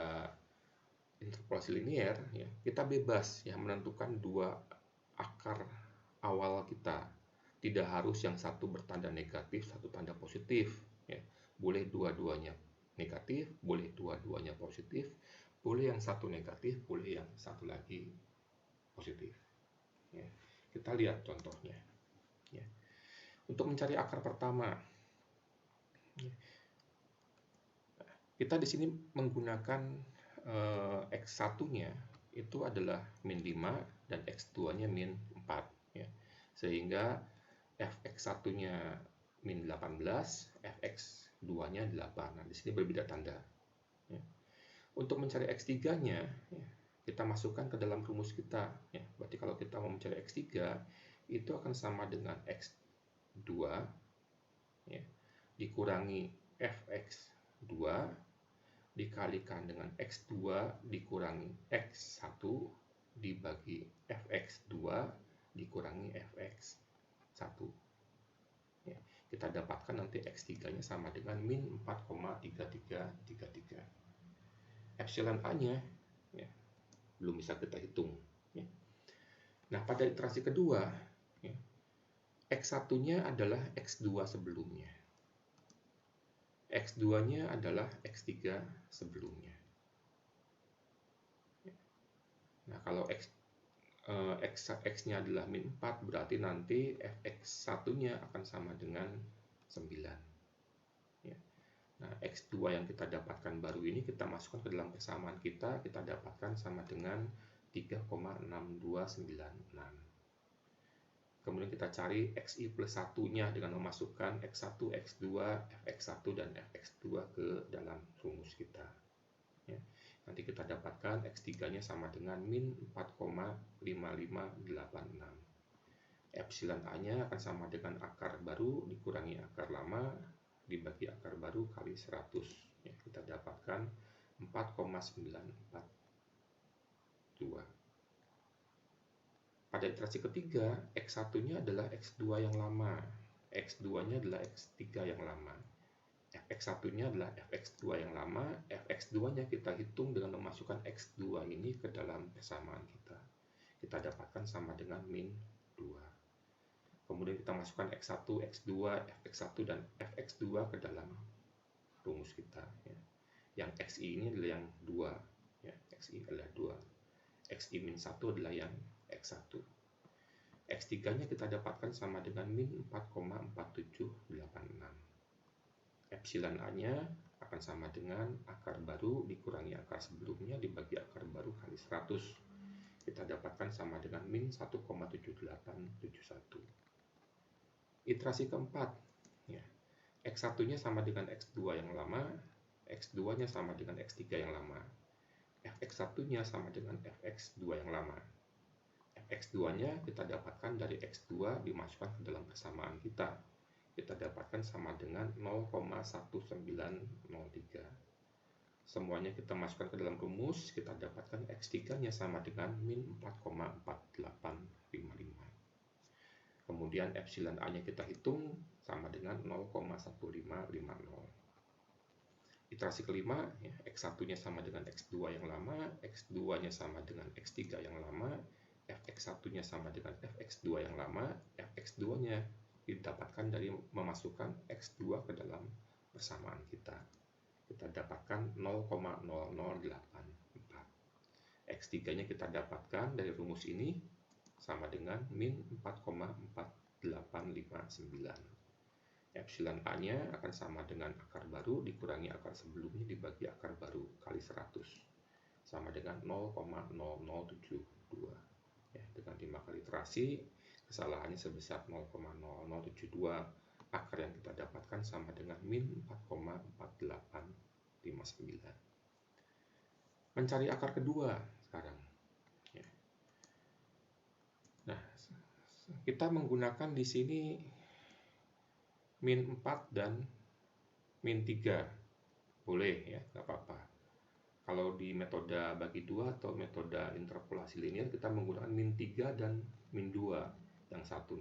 [SPEAKER 1] interpolasi linier ya, kita bebas ya menentukan dua akar awal kita. Tidak harus yang satu bertanda negatif, satu tanda positif ya. Boleh dua-duanya negatif, boleh dua-duanya positif, boleh yang satu negatif, boleh yang satu lagi positif ya. Kita lihat contohnya ya. Untuk mencari akar pertama ya, kita di sini menggunakan X1-nya itu adalah min 5 dan X2-nya min 4 ya. Sehingga Fx1-nya min 18, Fx2-nya 8. Nah, di sini berbeda tanda ya. Untuk mencari X3-nya ya, kita masukkan ke dalam rumus kita ya. Berarti kalau kita mau mencari X3 itu akan sama dengan X2 ya, dikurangi Fx2 dikalikan dengan X2 dikurangi X1 dibagi Fx2 dikurangi Fx1 ya, kita dapatkan nanti X3-nya sama dengan min 4,3333. Epsilon A-nya ya, belum bisa kita hitung ya. Nah, pada iterasi kedua ya, X1-nya adalah X2 sebelumnya, X2-nya adalah X3 sebelumnya. Nah, kalau X-nya adalah min 4, berarti nanti Fx1-nya akan sama dengan 9. Ya. Nah, X2 yang kita dapatkan baru ini kita masukkan ke dalam persamaan kita dapatkan sama dengan 3,6296. Kemudian kita cari Xi plus 1-nya dengan memasukkan X1, X2, Fx1, dan Fx2 ke dalam rumus kita. Ya. Nanti kita dapatkan X3-nya sama dengan min 4,5586. Epsilon A-nya akan sama dengan akar baru dikurangi akar lama dibagi akar baru kali 100. Ya, kita dapatkan 4,942. Pada iterasi ketiga, X1-nya adalah X2 yang lama, X2-nya adalah X3 yang lama. Fx1-nya adalah Fx2 yang lama, Fx2-nya kita hitung dengan memasukkan X2 ini ke dalam persamaan kita. Kita dapatkan sama dengan min 2. Kemudian kita masukkan X1, X2, Fx1, dan Fx2 ke dalam rumus kita. Ya. Yang Xi ini adalah yang 2. Ya, Xi adalah 2. Xi min 1 adalah yang X1. X3-nya kita dapatkan sama dengan min 4,4786. Epsilon A-nya akan sama dengan akar baru dikurangi akar sebelumnya dibagi akar baru kali 100. Kita dapatkan sama dengan min 1,7871. Iterasi keempat, ya. X1-nya sama dengan X2 yang lama, X2-nya sama dengan X3 yang lama. Fx1-nya sama dengan Fx2 yang lama. Fx2-nya kita dapatkan dari X2 dimasukkan ke dalam persamaan kita. Kita dapatkan sama dengan 0,1903. Semuanya kita masukkan ke dalam rumus, kita dapatkan X3-nya sama dengan min 4,4855. Kemudian epsilon A-nya kita hitung sama dengan 0,1550. Iterasi kelima, ya, X1-nya sama dengan X2 yang lama, X2-nya sama dengan X3 yang lama, Fx1-nya sama dengan Fx2 yang lama, Fx2-nya didapatkan dari memasukkan X2 ke dalam persamaan kita. Kita dapatkan 0,0084. X3-nya kita dapatkan dari rumus ini sama dengan min 4,4859. Epsilon A-nya akan sama dengan akar baru dikurangi akar sebelumnya dibagi akar baru kali 100. Sama dengan 0,0072. Ya, dengan 5 kali iterasi, kesalahannya sebesar 0,0072. Akar yang kita dapatkan sama dengan min 4,4859. Mencari akar kedua sekarang. Ya. Nah, kita menggunakan di sini min 4 dan min 3. Boleh ya, nggak apa-apa. Kalau di metode bagi dua atau metode interpolasi linear kita menggunakan min 3 dan min 2, yang satu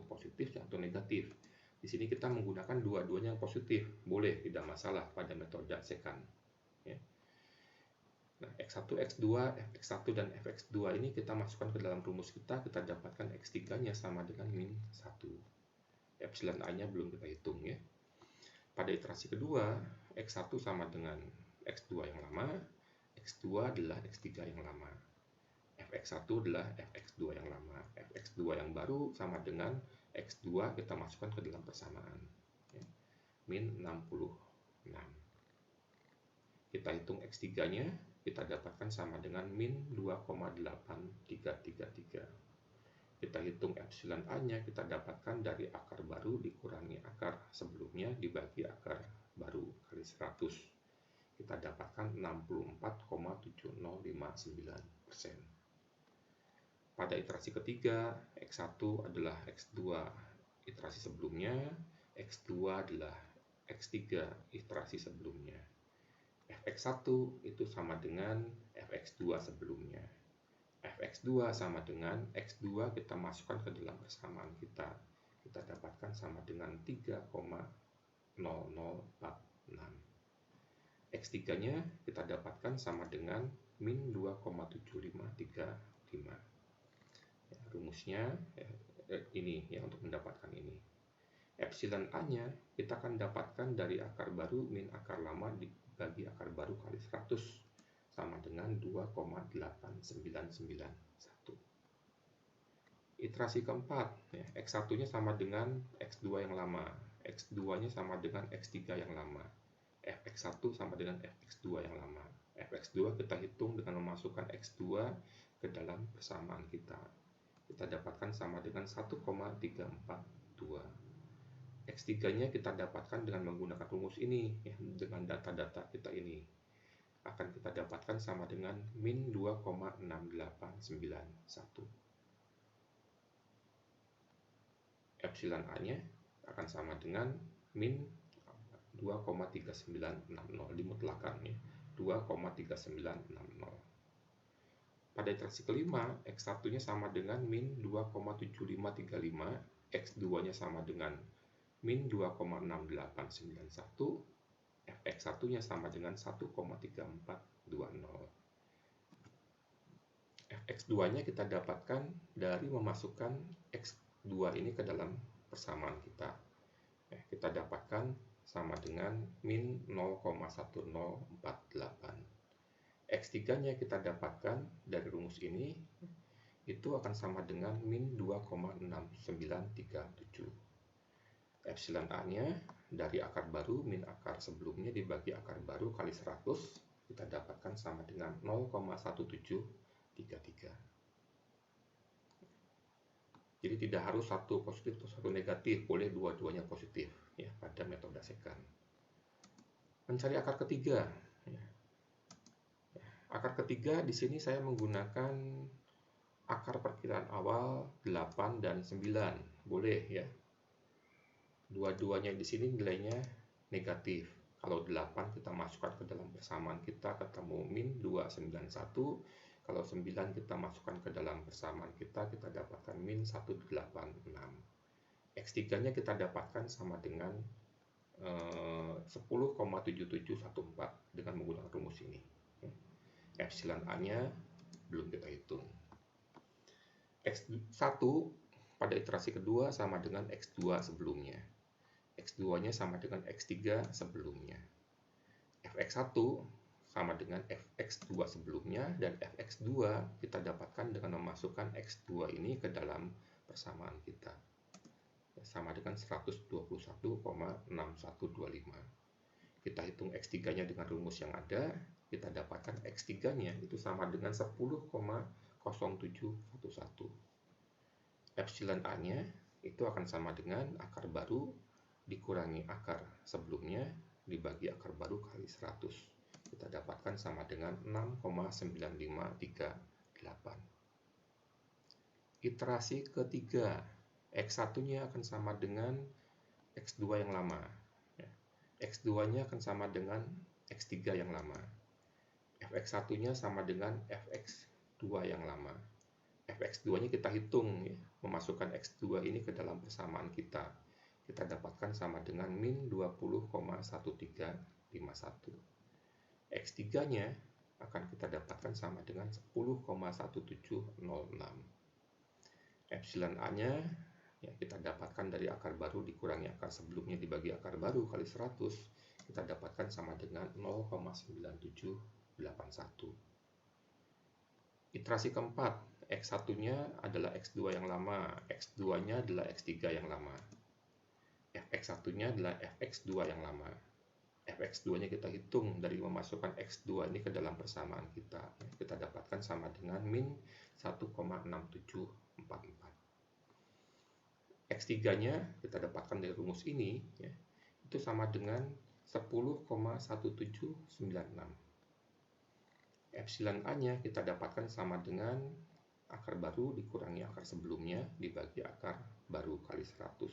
[SPEAKER 1] positif, yang satu negatif. Di sini kita menggunakan dua-duanya yang positif, boleh, tidak masalah pada metode secant. Ya. Nah, X1, X2, Fx1 dan Fx2 ini kita masukkan ke dalam rumus kita dapatkan X3-nya sama dengan min 1. Epsilon A-nya belum kita hitung ya. Pada iterasi kedua, X1 sama dengan X2 yang lama, X2 adalah X3 yang lama. Fx1 adalah Fx2 yang lama. Fx2 yang baru sama dengan X2 kita masukkan ke dalam persamaan. Ya. Min 66. Kita hitung X3-nya, kita dapatkan sama dengan min 2,8333. Kita hitung epsilon A-nya, kita dapatkan dari akar baru dikurangi akar sebelumnya dibagi akar baru kali 100. Kita dapatkan 64,7059%. Pada iterasi ketiga, X1 adalah X2 iterasi sebelumnya, X2 adalah X3 iterasi sebelumnya. Fx1 itu sama dengan Fx2 sebelumnya. Fx2 sama dengan X2 kita masukkan ke dalam persamaan kita. Kita dapatkan sama dengan 3,0046. X3-nya kita dapatkan sama dengan min 2,7535. Ya, rumusnya ini ya untuk mendapatkan ini. Epsilon A-nya kita akan dapatkan dari akar baru min akar lama dibagi akar baru kali 100 sama dengan 2,8991. Iterasi keempat, ya, X1-nya sama dengan X2 yang lama, X2-nya sama dengan X3 yang lama, Fx1 sama dengan Fx2 yang lama. Fx2 kita hitung dengan memasukkan X2 ke dalam persamaan kita. Kita dapatkan sama dengan 1,342. X3-nya kita dapatkan dengan menggunakan rumus ini, ya, dengan data-data kita ini. Akan kita dapatkan sama dengan min 2,6891. Epsilon A-nya akan sama dengan min 2,3960 dimutlakan ya, 2,3960. Pada iterasi kelima, X1-nya sama dengan min 2,7535, X2-nya sama dengan min 2,6891, Fx1-nya sama dengan 1,3420. Fx2-nya kita dapatkan dari memasukkan X2 ini ke dalam persamaan kita. Kita dapatkan sama dengan min 0,1048. X3-nya kita dapatkan dari rumus ini, itu akan sama dengan min 2,6937. Epsilon A-nya dari akar baru min akar sebelumnya dibagi akar baru kali 100, kita dapatkan sama dengan 0,1733. Jadi tidak harus satu positif atau satu negatif, boleh dua-duanya positif ya pada metode secant. Mencari akar ketiga. Ya. Akar ketiga di sini saya menggunakan akar perkiraan awal 8 dan 9, boleh ya. Dua-duanya di sini nilainya negatif. Kalau 8 kita masukkan ke dalam persamaan kita ketemu min 291. Kalau 9 kita masukkan ke dalam persamaan kita dapatkan min 186. X3-nya kita dapatkan sama dengan 10,7714 dengan menggunakan rumus ini. Epsilon A-nya belum kita hitung. X1 pada iterasi kedua sama dengan X2 sebelumnya. X2-nya sama dengan X3 sebelumnya. Fx1 sama dengan Fx2 sebelumnya, dan Fx2 kita dapatkan dengan memasukkan X2 ini ke dalam persamaan kita. Sama dengan 121,6125. Kita hitung X3-nya dengan rumus yang ada, kita dapatkan X3-nya itu sama dengan 10,0711. Epsilon A-nya itu akan sama dengan akar baru dikurangi akar sebelumnya dibagi akar baru kali 100. Kita dapatkan sama dengan 6,9538. Iterasi ketiga, X1-nya akan sama dengan X2 yang lama. X2-nya akan sama dengan X3 yang lama. fx1-nya sama dengan fx2 yang lama. fx2-nya kita hitung ya, memasukkan x2 ini ke dalam persamaan kita. Kita dapatkan sama dengan min 20,1351. x3-nya akan kita dapatkan sama dengan 10,1706. Epsilon A-nya ya, kita dapatkan dari akar baru dikurangi akar sebelumnya dibagi akar baru kali 100, kita dapatkan sama dengan 0,9781. Iterasi keempat, x1-nya adalah x2 yang lama, x2-nya adalah x3 yang lama. fx1-nya adalah fx2 yang lama. fx2-nya kita hitung dari memasukkan x2 ini ke dalam persamaan kita. Kita dapatkan sama dengan min 1,6744. x3-nya kita dapatkan dari rumus ini, ya, itu sama dengan 10,1796. Epsilon A-nya kita dapatkan sama dengan akar baru dikurangi akar sebelumnya dibagi akar baru kali 100.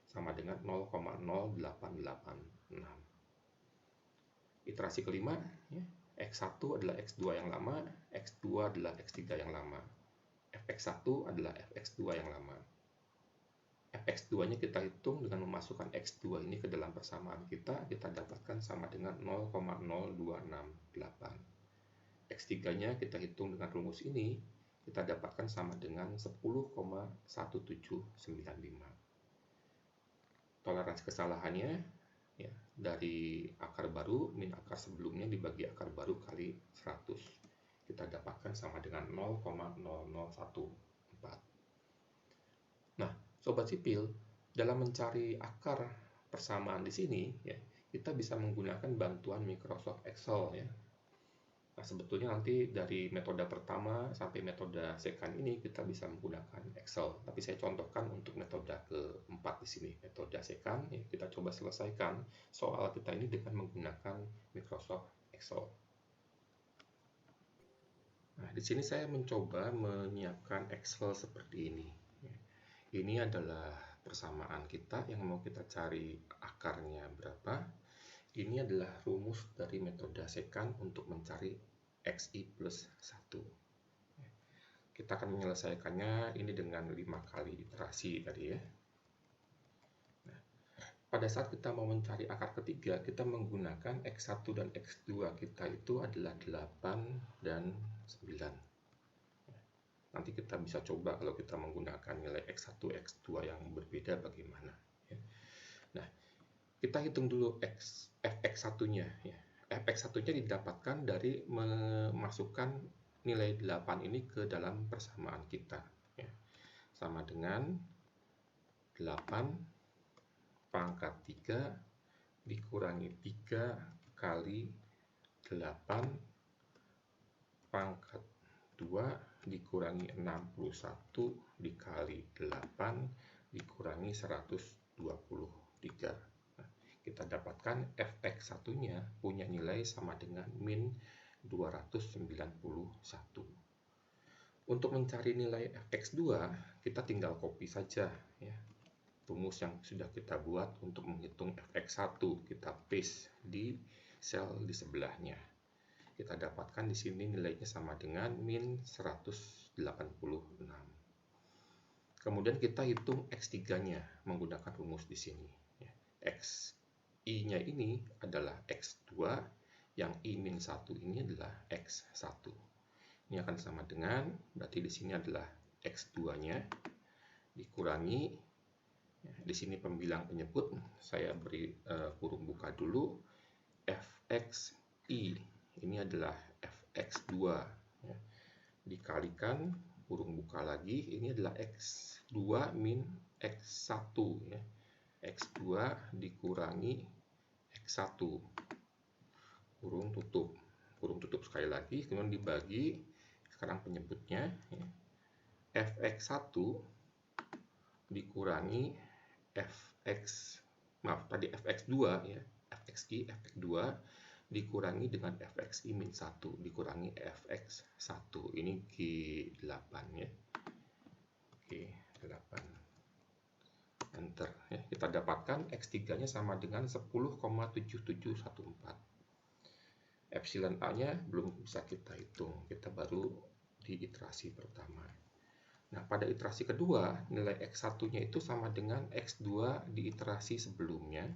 [SPEAKER 1] Sama dengan 0,0886. Iterasi kelima, ya, x1 adalah x2 yang lama, x2 adalah x3 yang lama. fx1 adalah fx2 yang lama. fx2-nya kita hitung dengan memasukkan x2 ini ke dalam persamaan kita dapatkan sama dengan 0,0268. x3-nya kita hitung dengan rumus ini, kita dapatkan sama dengan 10,1795. Toleransi kesalahannya ya, dari akar baru min akar sebelumnya dibagi akar baru kali 100. Kita dapatkan sama dengan 0,0014. Nah, Sobat Sipil, dalam mencari akar persamaan di sini, ya, kita bisa menggunakan bantuan Microsoft Excel, ya. Nah, sebetulnya nanti dari metode pertama sampai metode second ini kita bisa menggunakan Excel. Tapi saya contohkan untuk metode keempat di sini, metode second. Ya, kita coba selesaikan soal kita ini dengan menggunakan Microsoft Excel. Nah, di sini saya mencoba menyiapkan Excel seperti ini. Ini adalah persamaan kita yang mau kita cari akarnya berapa. Ini adalah rumus dari metode second untuk mencari xi plus 1. Kita akan menyelesaikannya ini dengan 5 kali iterasi tadi ya. Nah, pada saat kita mau mencari akar ketiga, kita menggunakan x1 dan x2 kita itu adalah 8 dan 9. Nanti kita bisa coba kalau kita menggunakan nilai x1, x2 yang berbeda bagaimana. Ya. Nah, kita hitung dulu fx1-nya. Ya. fx1-nya didapatkan dari memasukkan nilai 8 ini ke dalam persamaan kita. Ya. Sama dengan 8 pangkat 3 dikurangi 3 kali 8 pangkat 2 dikurangi 61 dikali 8 dikurangi 123. Nah, kita dapatkan fx1-nya punya nilai sama dengan min 291. Untuk mencari nilai fx2, kita tinggal copy saja ya. Rumus yang sudah kita buat untuk menghitung fx1 kita paste di sel di sebelahnya. Kita dapatkan di sini nilainya sama dengan min 186. Kemudian kita hitung x3-nya menggunakan rumus di sini. xi-nya ini adalah x2, yang i min 1 ini adalah x1. Ini akan sama dengan, berarti di sini adalah x2-nya dikurangi, di sini pembilang penyebut, saya beri kurung buka dulu, fxi. Ini adalah fx2 ya. Dikalikan kurung buka lagi, ini adalah x2 min x1 ya. x2 dikurangi x1 kurung tutup sekali lagi, kemudian dibagi, sekarang penyebutnya ya. fx1 dikurangi fx2 ya, fxi fx2 dikurangi dengan fxi min 1 dikurangi fx1. Ini G8 ya. G8. Enter ya. Kita dapatkan x3-nya sama dengan 10,7714. Epsilon A-nya belum bisa kita hitung, kita baru di iterasi pertama. Nah, pada iterasi kedua, nilai X1-nya itu sama dengan X2 di iterasi sebelumnya,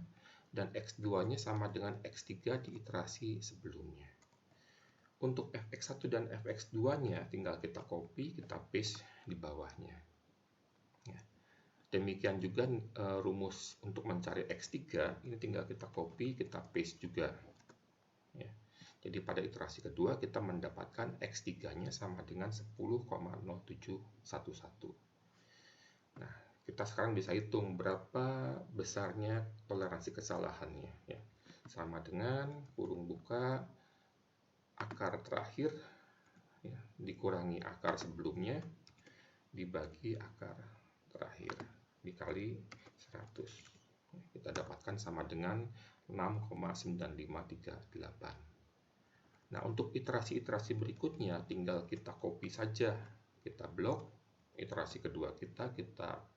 [SPEAKER 1] dan X2-nya sama dengan X3 di iterasi sebelumnya. Untuk fx1 dan fx2-nya tinggal kita copy, kita paste di bawahnya. Ya. Demikian juga rumus untuk mencari x3, ini tinggal kita copy, kita paste juga. Ya. Jadi pada iterasi kedua kita mendapatkan x3-nya sama dengan 10,0711. Nah, kita sekarang bisa hitung berapa besarnya toleransi kesalahannya. Ya. Sama dengan kurung buka akar terakhir ya, dikurangi akar sebelumnya dibagi akar terakhir dikali 100. Kita dapatkan sama dengan 6,9538. Nah, untuk iterasi-iterasi berikutnya tinggal kita copy saja, kita blok iterasi kedua kita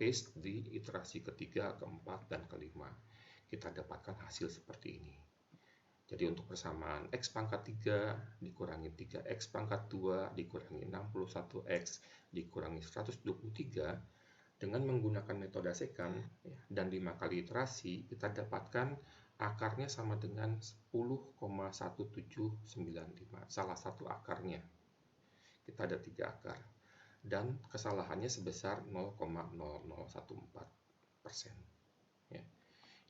[SPEAKER 1] paste di iterasi ketiga, keempat, dan kelima. Kita dapatkan hasil seperti ini. Jadi untuk persamaan X pangkat 3 dikurangi 3X pangkat 2 dikurangi 61X dikurangi 123 dengan menggunakan metode secant ya, dan 5 kali iterasi kita dapatkan akarnya sama dengan 10,1795, salah satu akarnya. Kita ada 3 akar dan kesalahannya sebesar 0,0014%. Ya.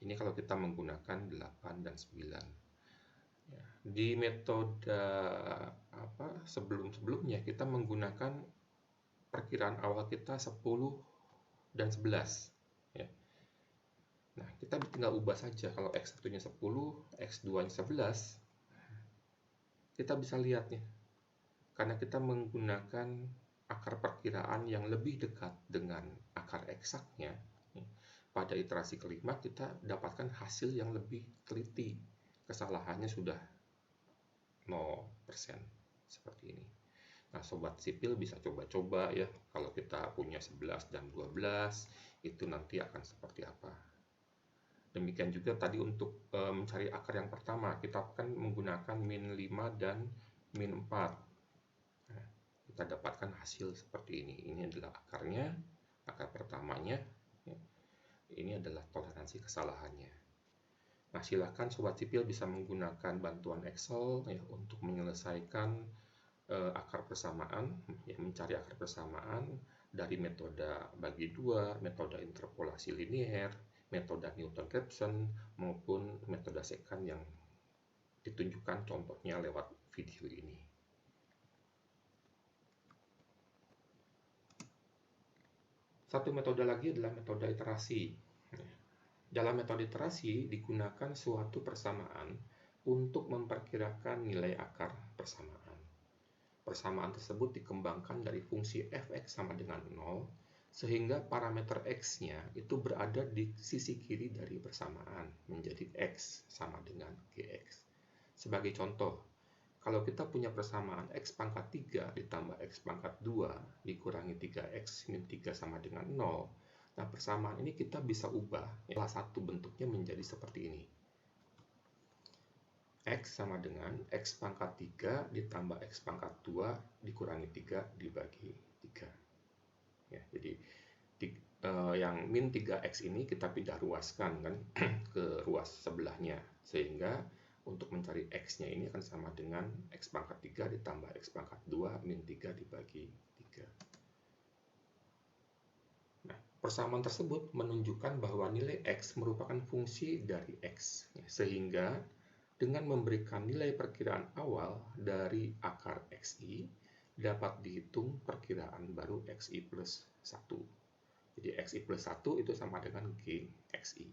[SPEAKER 1] Ini kalau kita menggunakan 8 dan 9. Di metode sebelum-sebelumnya kita menggunakan perkiraan awal kita 10 dan 11 ya. Nah, kita tinggal ubah saja. Kalau X1-nya 10, X2-nya 11, kita bisa lihat nih. Karena kita menggunakan akar perkiraan yang lebih dekat dengan akar eksaknya, pada iterasi kelima kita dapatkan hasil yang lebih teliti. Kesalahannya sudah 0% seperti ini. Nah, sobat sipil bisa coba-coba ya, kalau kita punya 11 dan 12 itu nanti akan seperti apa. Demikian juga tadi untuk mencari akar yang pertama, kita akan menggunakan min 5 dan min 4. Nah, kita dapatkan hasil seperti ini. Ini adalah akarnya, akar pertamanya. Ya. Ini adalah toleransi kesalahannya. Nah, silakan sobat sipil bisa menggunakan bantuan Excel ya, untuk menyelesaikan akar persamaan, ya, mencari akar persamaan dari metode bagi dua, metode interpolasi linier, metode Newton-Raphson maupun metode secant yang ditunjukkan contohnya lewat video ini. Satu metode lagi adalah metode iterasi. Dalam metode iterasi digunakan suatu persamaan untuk memperkirakan nilai akar persamaan. Persamaan tersebut dikembangkan dari fungsi fx sama dengan 0, sehingga parameter x-nya itu berada di sisi kiri dari persamaan, menjadi x sama dengan gx. Sebagai contoh, kalau kita punya persamaan x pangkat 3 ditambah x pangkat 2 dikurangi 3x min 3 sama dengan 0, nah persamaan ini kita bisa ubah salah satu bentuknya menjadi seperti ini. X sama dengan X pangkat 3 ditambah X pangkat 2 dikurangi 3 dibagi 3. Ya, jadi yang min 3X ini kita pindah ruaskan kan ke ruas sebelahnya, sehingga untuk mencari X-nya ini akan sama dengan X pangkat 3 ditambah X pangkat 2 min 3 dibagi 3. Nah, persamaan tersebut menunjukkan bahwa nilai X merupakan fungsi dari X, ya, sehingga dengan memberikan nilai perkiraan awal dari akar XI, dapat dihitung perkiraan baru XI plus 1. Jadi XI plus 1 itu sama dengan GXI.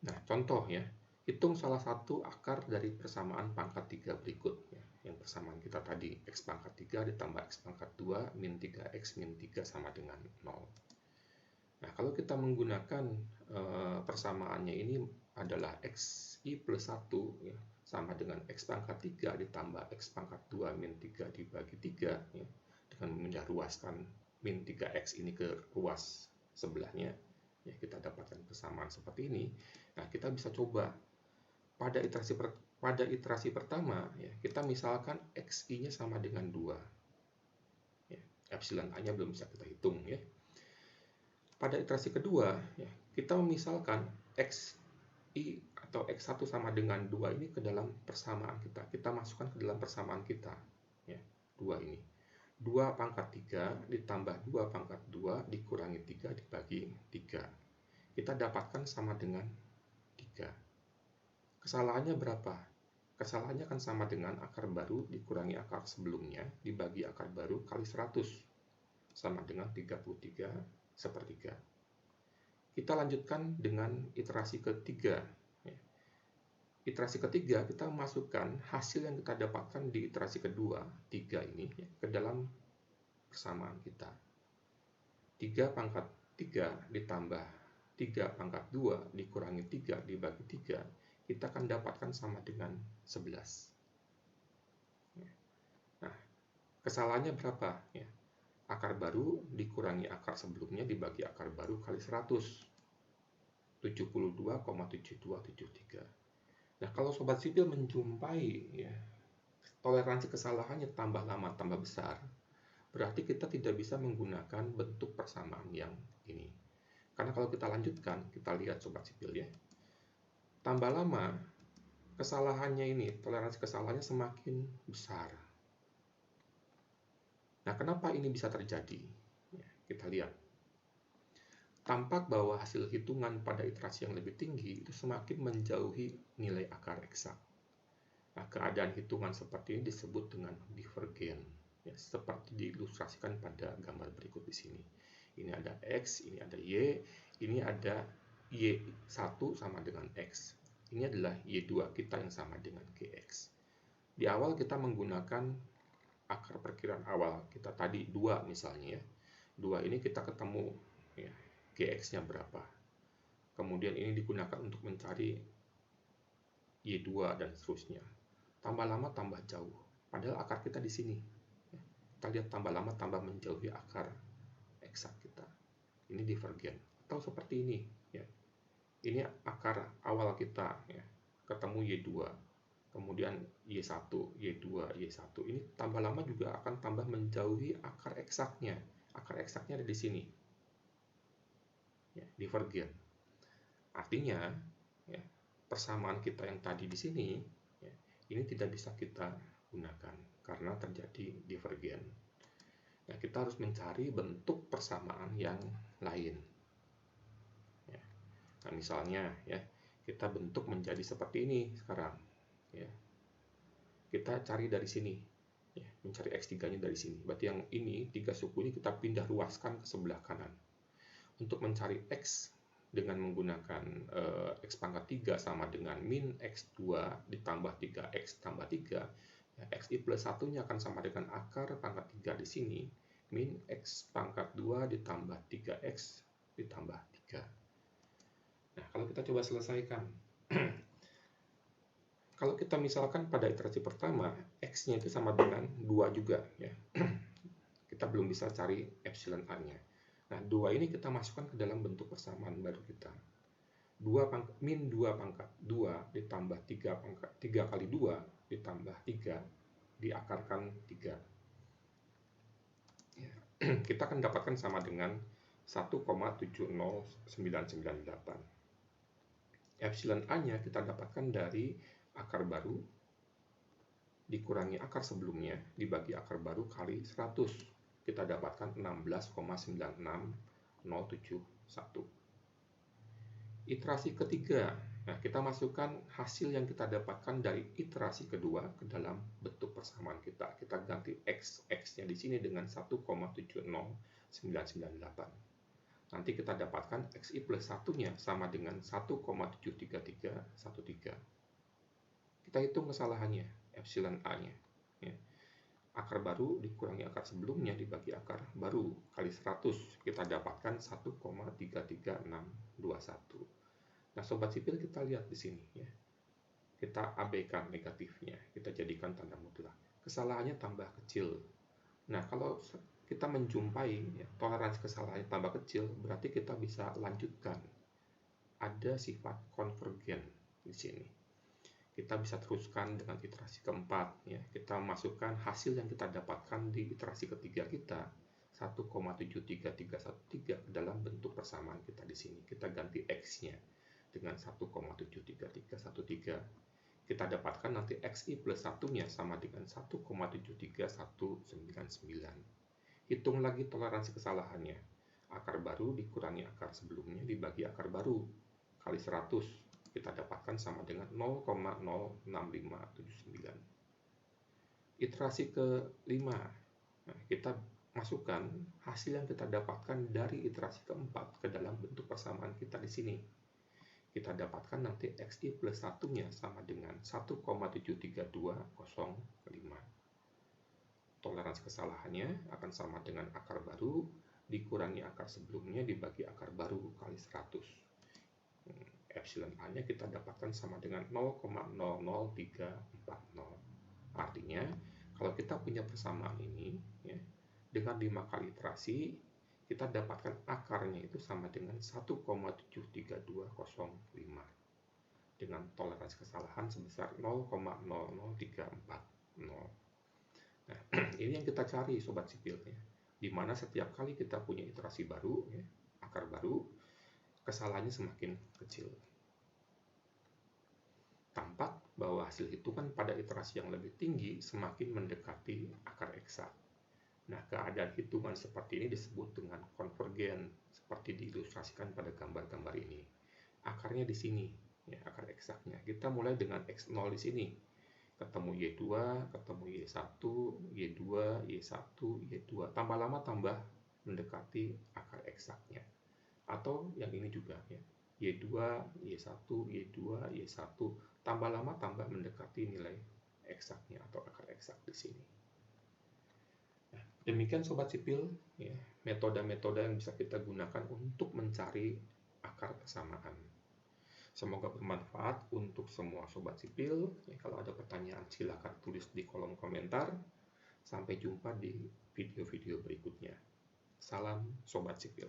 [SPEAKER 1] Nah, contoh ya, hitung salah satu akar dari persamaan pangkat 3 berikut. Ya. Yang persamaan kita tadi, X pangkat 3 ditambah X pangkat 2 min 3X min 3 sama dengan 0. Nah, kalau kita menggunakan persamaannya ini adalah XI plus 1 ya, sama dengan X pangkat 3 ditambah X pangkat 2 min 3 dibagi 3 ya, dengan menruaskan min 3X ini ke ruas sebelahnya ya, kita dapatkan persamaan seperti ini. Nah, kita bisa coba pada iterasi pertama ya, kita misalkan xi-nya sama dengan 2. Ya, epsilon a-nya belum bisa kita hitung ya. Pada iterasi kedua ya, kita memisalkan xi atau x1 sama dengan 2 ini ke dalam persamaan kita. Kita masukkan ke dalam persamaan kita ya, 2 ini. 2 pangkat 3 ditambah 2 pangkat 2 dikurangi 3 dibagi 3. Kita dapatkan sama dengan 3. Kesalahannya berapa? Kesalahannya kan sama dengan akar baru dikurangi akar sebelumnya dibagi akar baru kali 100 sama dengan 33 sepertiga. Kita lanjutkan dengan iterasi ketiga. Iterasi ketiga kita masukkan hasil yang kita dapatkan di iterasi kedua 3 ini ya, ke dalam persamaan kita. 3 pangkat 3 ditambah 3 pangkat 2 dikurangi 3 dibagi 3, kita akan dapatkan sama dengan 11. Nah, kesalahannya berapa? Ya, akar baru dikurangi akar sebelumnya dibagi akar baru kali 100. 72,7273. Nah, kalau sobat sipil menjumpai ya, toleransi kesalahannya tambah lama tambah besar, berarti kita tidak bisa menggunakan bentuk persamaan yang ini. Karena kalau kita lanjutkan, kita lihat sobat sipil ya, tambah lama kesalahannya ini, toleransi kesalahannya semakin besar. Nah, kenapa ini bisa terjadi? Ya, kita lihat. Tampak bahwa hasil hitungan pada iterasi yang lebih tinggi itu semakin menjauhi nilai akar eksak. Nah, keadaan hitungan seperti ini disebut dengan divergen. Ya, seperti diilustrasikan pada gambar berikut di sini. Ini ada X, ini ada Y, ini ada Y1 sama dengan X. Ini adalah Y2 kita yang sama dengan GX. Di awal kita menggunakan akar perkiraan awal kita tadi 2 misalnya ya. 2 ini kita ketemu ya, GX-nya berapa. Kemudian ini digunakan untuk mencari Y2 dan seterusnya. Tambah lama tambah jauh. Padahal akar kita di sini. Kita lihat tambah lama tambah menjauhi akar eksak kita. Ini divergen. Atau seperti ini ya. Ini akar awal kita ya. Ketemu Y2. Kemudian Y1, Y2, Y1. Ini tambah lama juga akan tambah menjauhi akar eksaknya. Akar eksaknya ada di sini. Ya, divergen. Artinya ya, persamaan kita yang tadi di sini ya, ini tidak bisa kita gunakan karena terjadi divergen. Nah, kita harus mencari bentuk persamaan yang lain. Ya. Nah, misalnya ya, kita bentuk menjadi seperti ini sekarang. Ya. Kita cari dari sini. Ya, mencari X3-nya dari sini. Berarti yang ini, 3 suku ini kita pindah luaskan ke sebelah kanan. Untuk mencari X dengan menggunakan X pangkat 3 sama dengan min X2 ditambah 3X tambah 3, ya, XI plus 1-nya akan sama dengan akar pangkat 3 di sini, min X pangkat 2 ditambah 3X ditambah 3. Nah, kalau kita coba selesaikan. Kalau kita misalkan pada iterasi pertama, X-nya itu sama dengan 2 juga. Ya. Kita belum bisa cari epsilon A-nya. Nah, 2 ini kita masukkan ke dalam bentuk persamaan baru kita. Min 2 pangkat 2 ditambah 3 kali 2 ditambah 3 diakarkan 3. Ya. Kita akan dapatkan sama dengan 1,70998. Epsilon A-nya kita dapatkan dari akar baru dikurangi akar sebelumnya dibagi akar baru kali 100. Kita dapatkan 16,96071. Iterasi ketiga, nah kita masukkan hasil yang kita dapatkan dari iterasi kedua ke dalam bentuk persamaan kita. Kita ganti X-nya di sini dengan 1,70998. Nanti kita dapatkan XI plus 1-nya sama dengan 1,73313. Kita hitung kesalahannya, epsilon A-nya. Ya. Akar baru dikurangi akar sebelumnya dibagi akar baru kali 100. Kita dapatkan 1,33621. Nah, sobat sipil kita lihat di sini ya. Kita abaikan negatifnya, kita jadikan tanda mutlak. Kesalahannya tambah kecil. Nah, kalau kita menjumpai ya, toleransi kesalahannya tambah kecil, berarti kita bisa lanjutkan. Ada sifat konvergen di sini. kita bisa teruskan dengan iterasi keempat, ya. Kita masukkan hasil yang kita dapatkan di iterasi ketiga kita, 1,73313 ke dalam bentuk persamaan kita di sini. Kita ganti X-nya dengan 1,73313. Kita dapatkan nanti XI plus 1-nya sama dengan 1,73199. Hitung lagi toleransi kesalahannya. Akar baru dikurangi akar sebelumnya dibagi akar baru kali 100. Kita dapatkan sama dengan 0,06579. Iterasi ke-5, nah, kita masukkan hasil yang kita dapatkan dari iterasi keempat ke dalam bentuk persamaan kita di sini. Kita dapatkan nanti XI plus 1-nya sama dengan 1,73205. Toleransi kesalahannya akan sama dengan akar baru dikurangi akar sebelumnya dibagi akar baru kali 100. Epsilon A-nya kita dapatkan sama dengan 0,00340. Artinya, kalau kita punya persamaan ini, ya, dengan 5 kali iterasi, kita dapatkan akarnya itu sama dengan 1,73205 dengan toleransi kesalahan sebesar 0,00340. Nah, ini yang kita cari sobat sipil, ya. Di mana setiap kali kita punya iterasi baru, ya, akar baru, kesalahannya semakin kecil. Tampak bahwa hasil hitungan pada iterasi yang lebih tinggi semakin mendekati akar eksak. Nah, keadaan hitungan seperti ini disebut dengan konvergen, seperti diilustrasikan pada gambar-gambar ini. Akarnya di sini, ya, akar eksaknya. Kita mulai dengan X0 di sini. Ketemu Y2, ketemu Y1, Y2, Y1, Y2. Tambah lama tambah mendekati akar eksaknya. Atau yang ini juga, ya. Y2, Y1, Y2, Y1, tambah lama tambah mendekati nilai eksaknya atau akar eksak di sini. Nah, demikian sobat sipil, ya, metode-metode yang bisa kita gunakan untuk mencari akar persamaan. Semoga bermanfaat untuk semua sobat sipil. Ya, kalau ada pertanyaan silakan tulis di kolom komentar. Sampai jumpa di video-video berikutnya. Salam sobat sipil.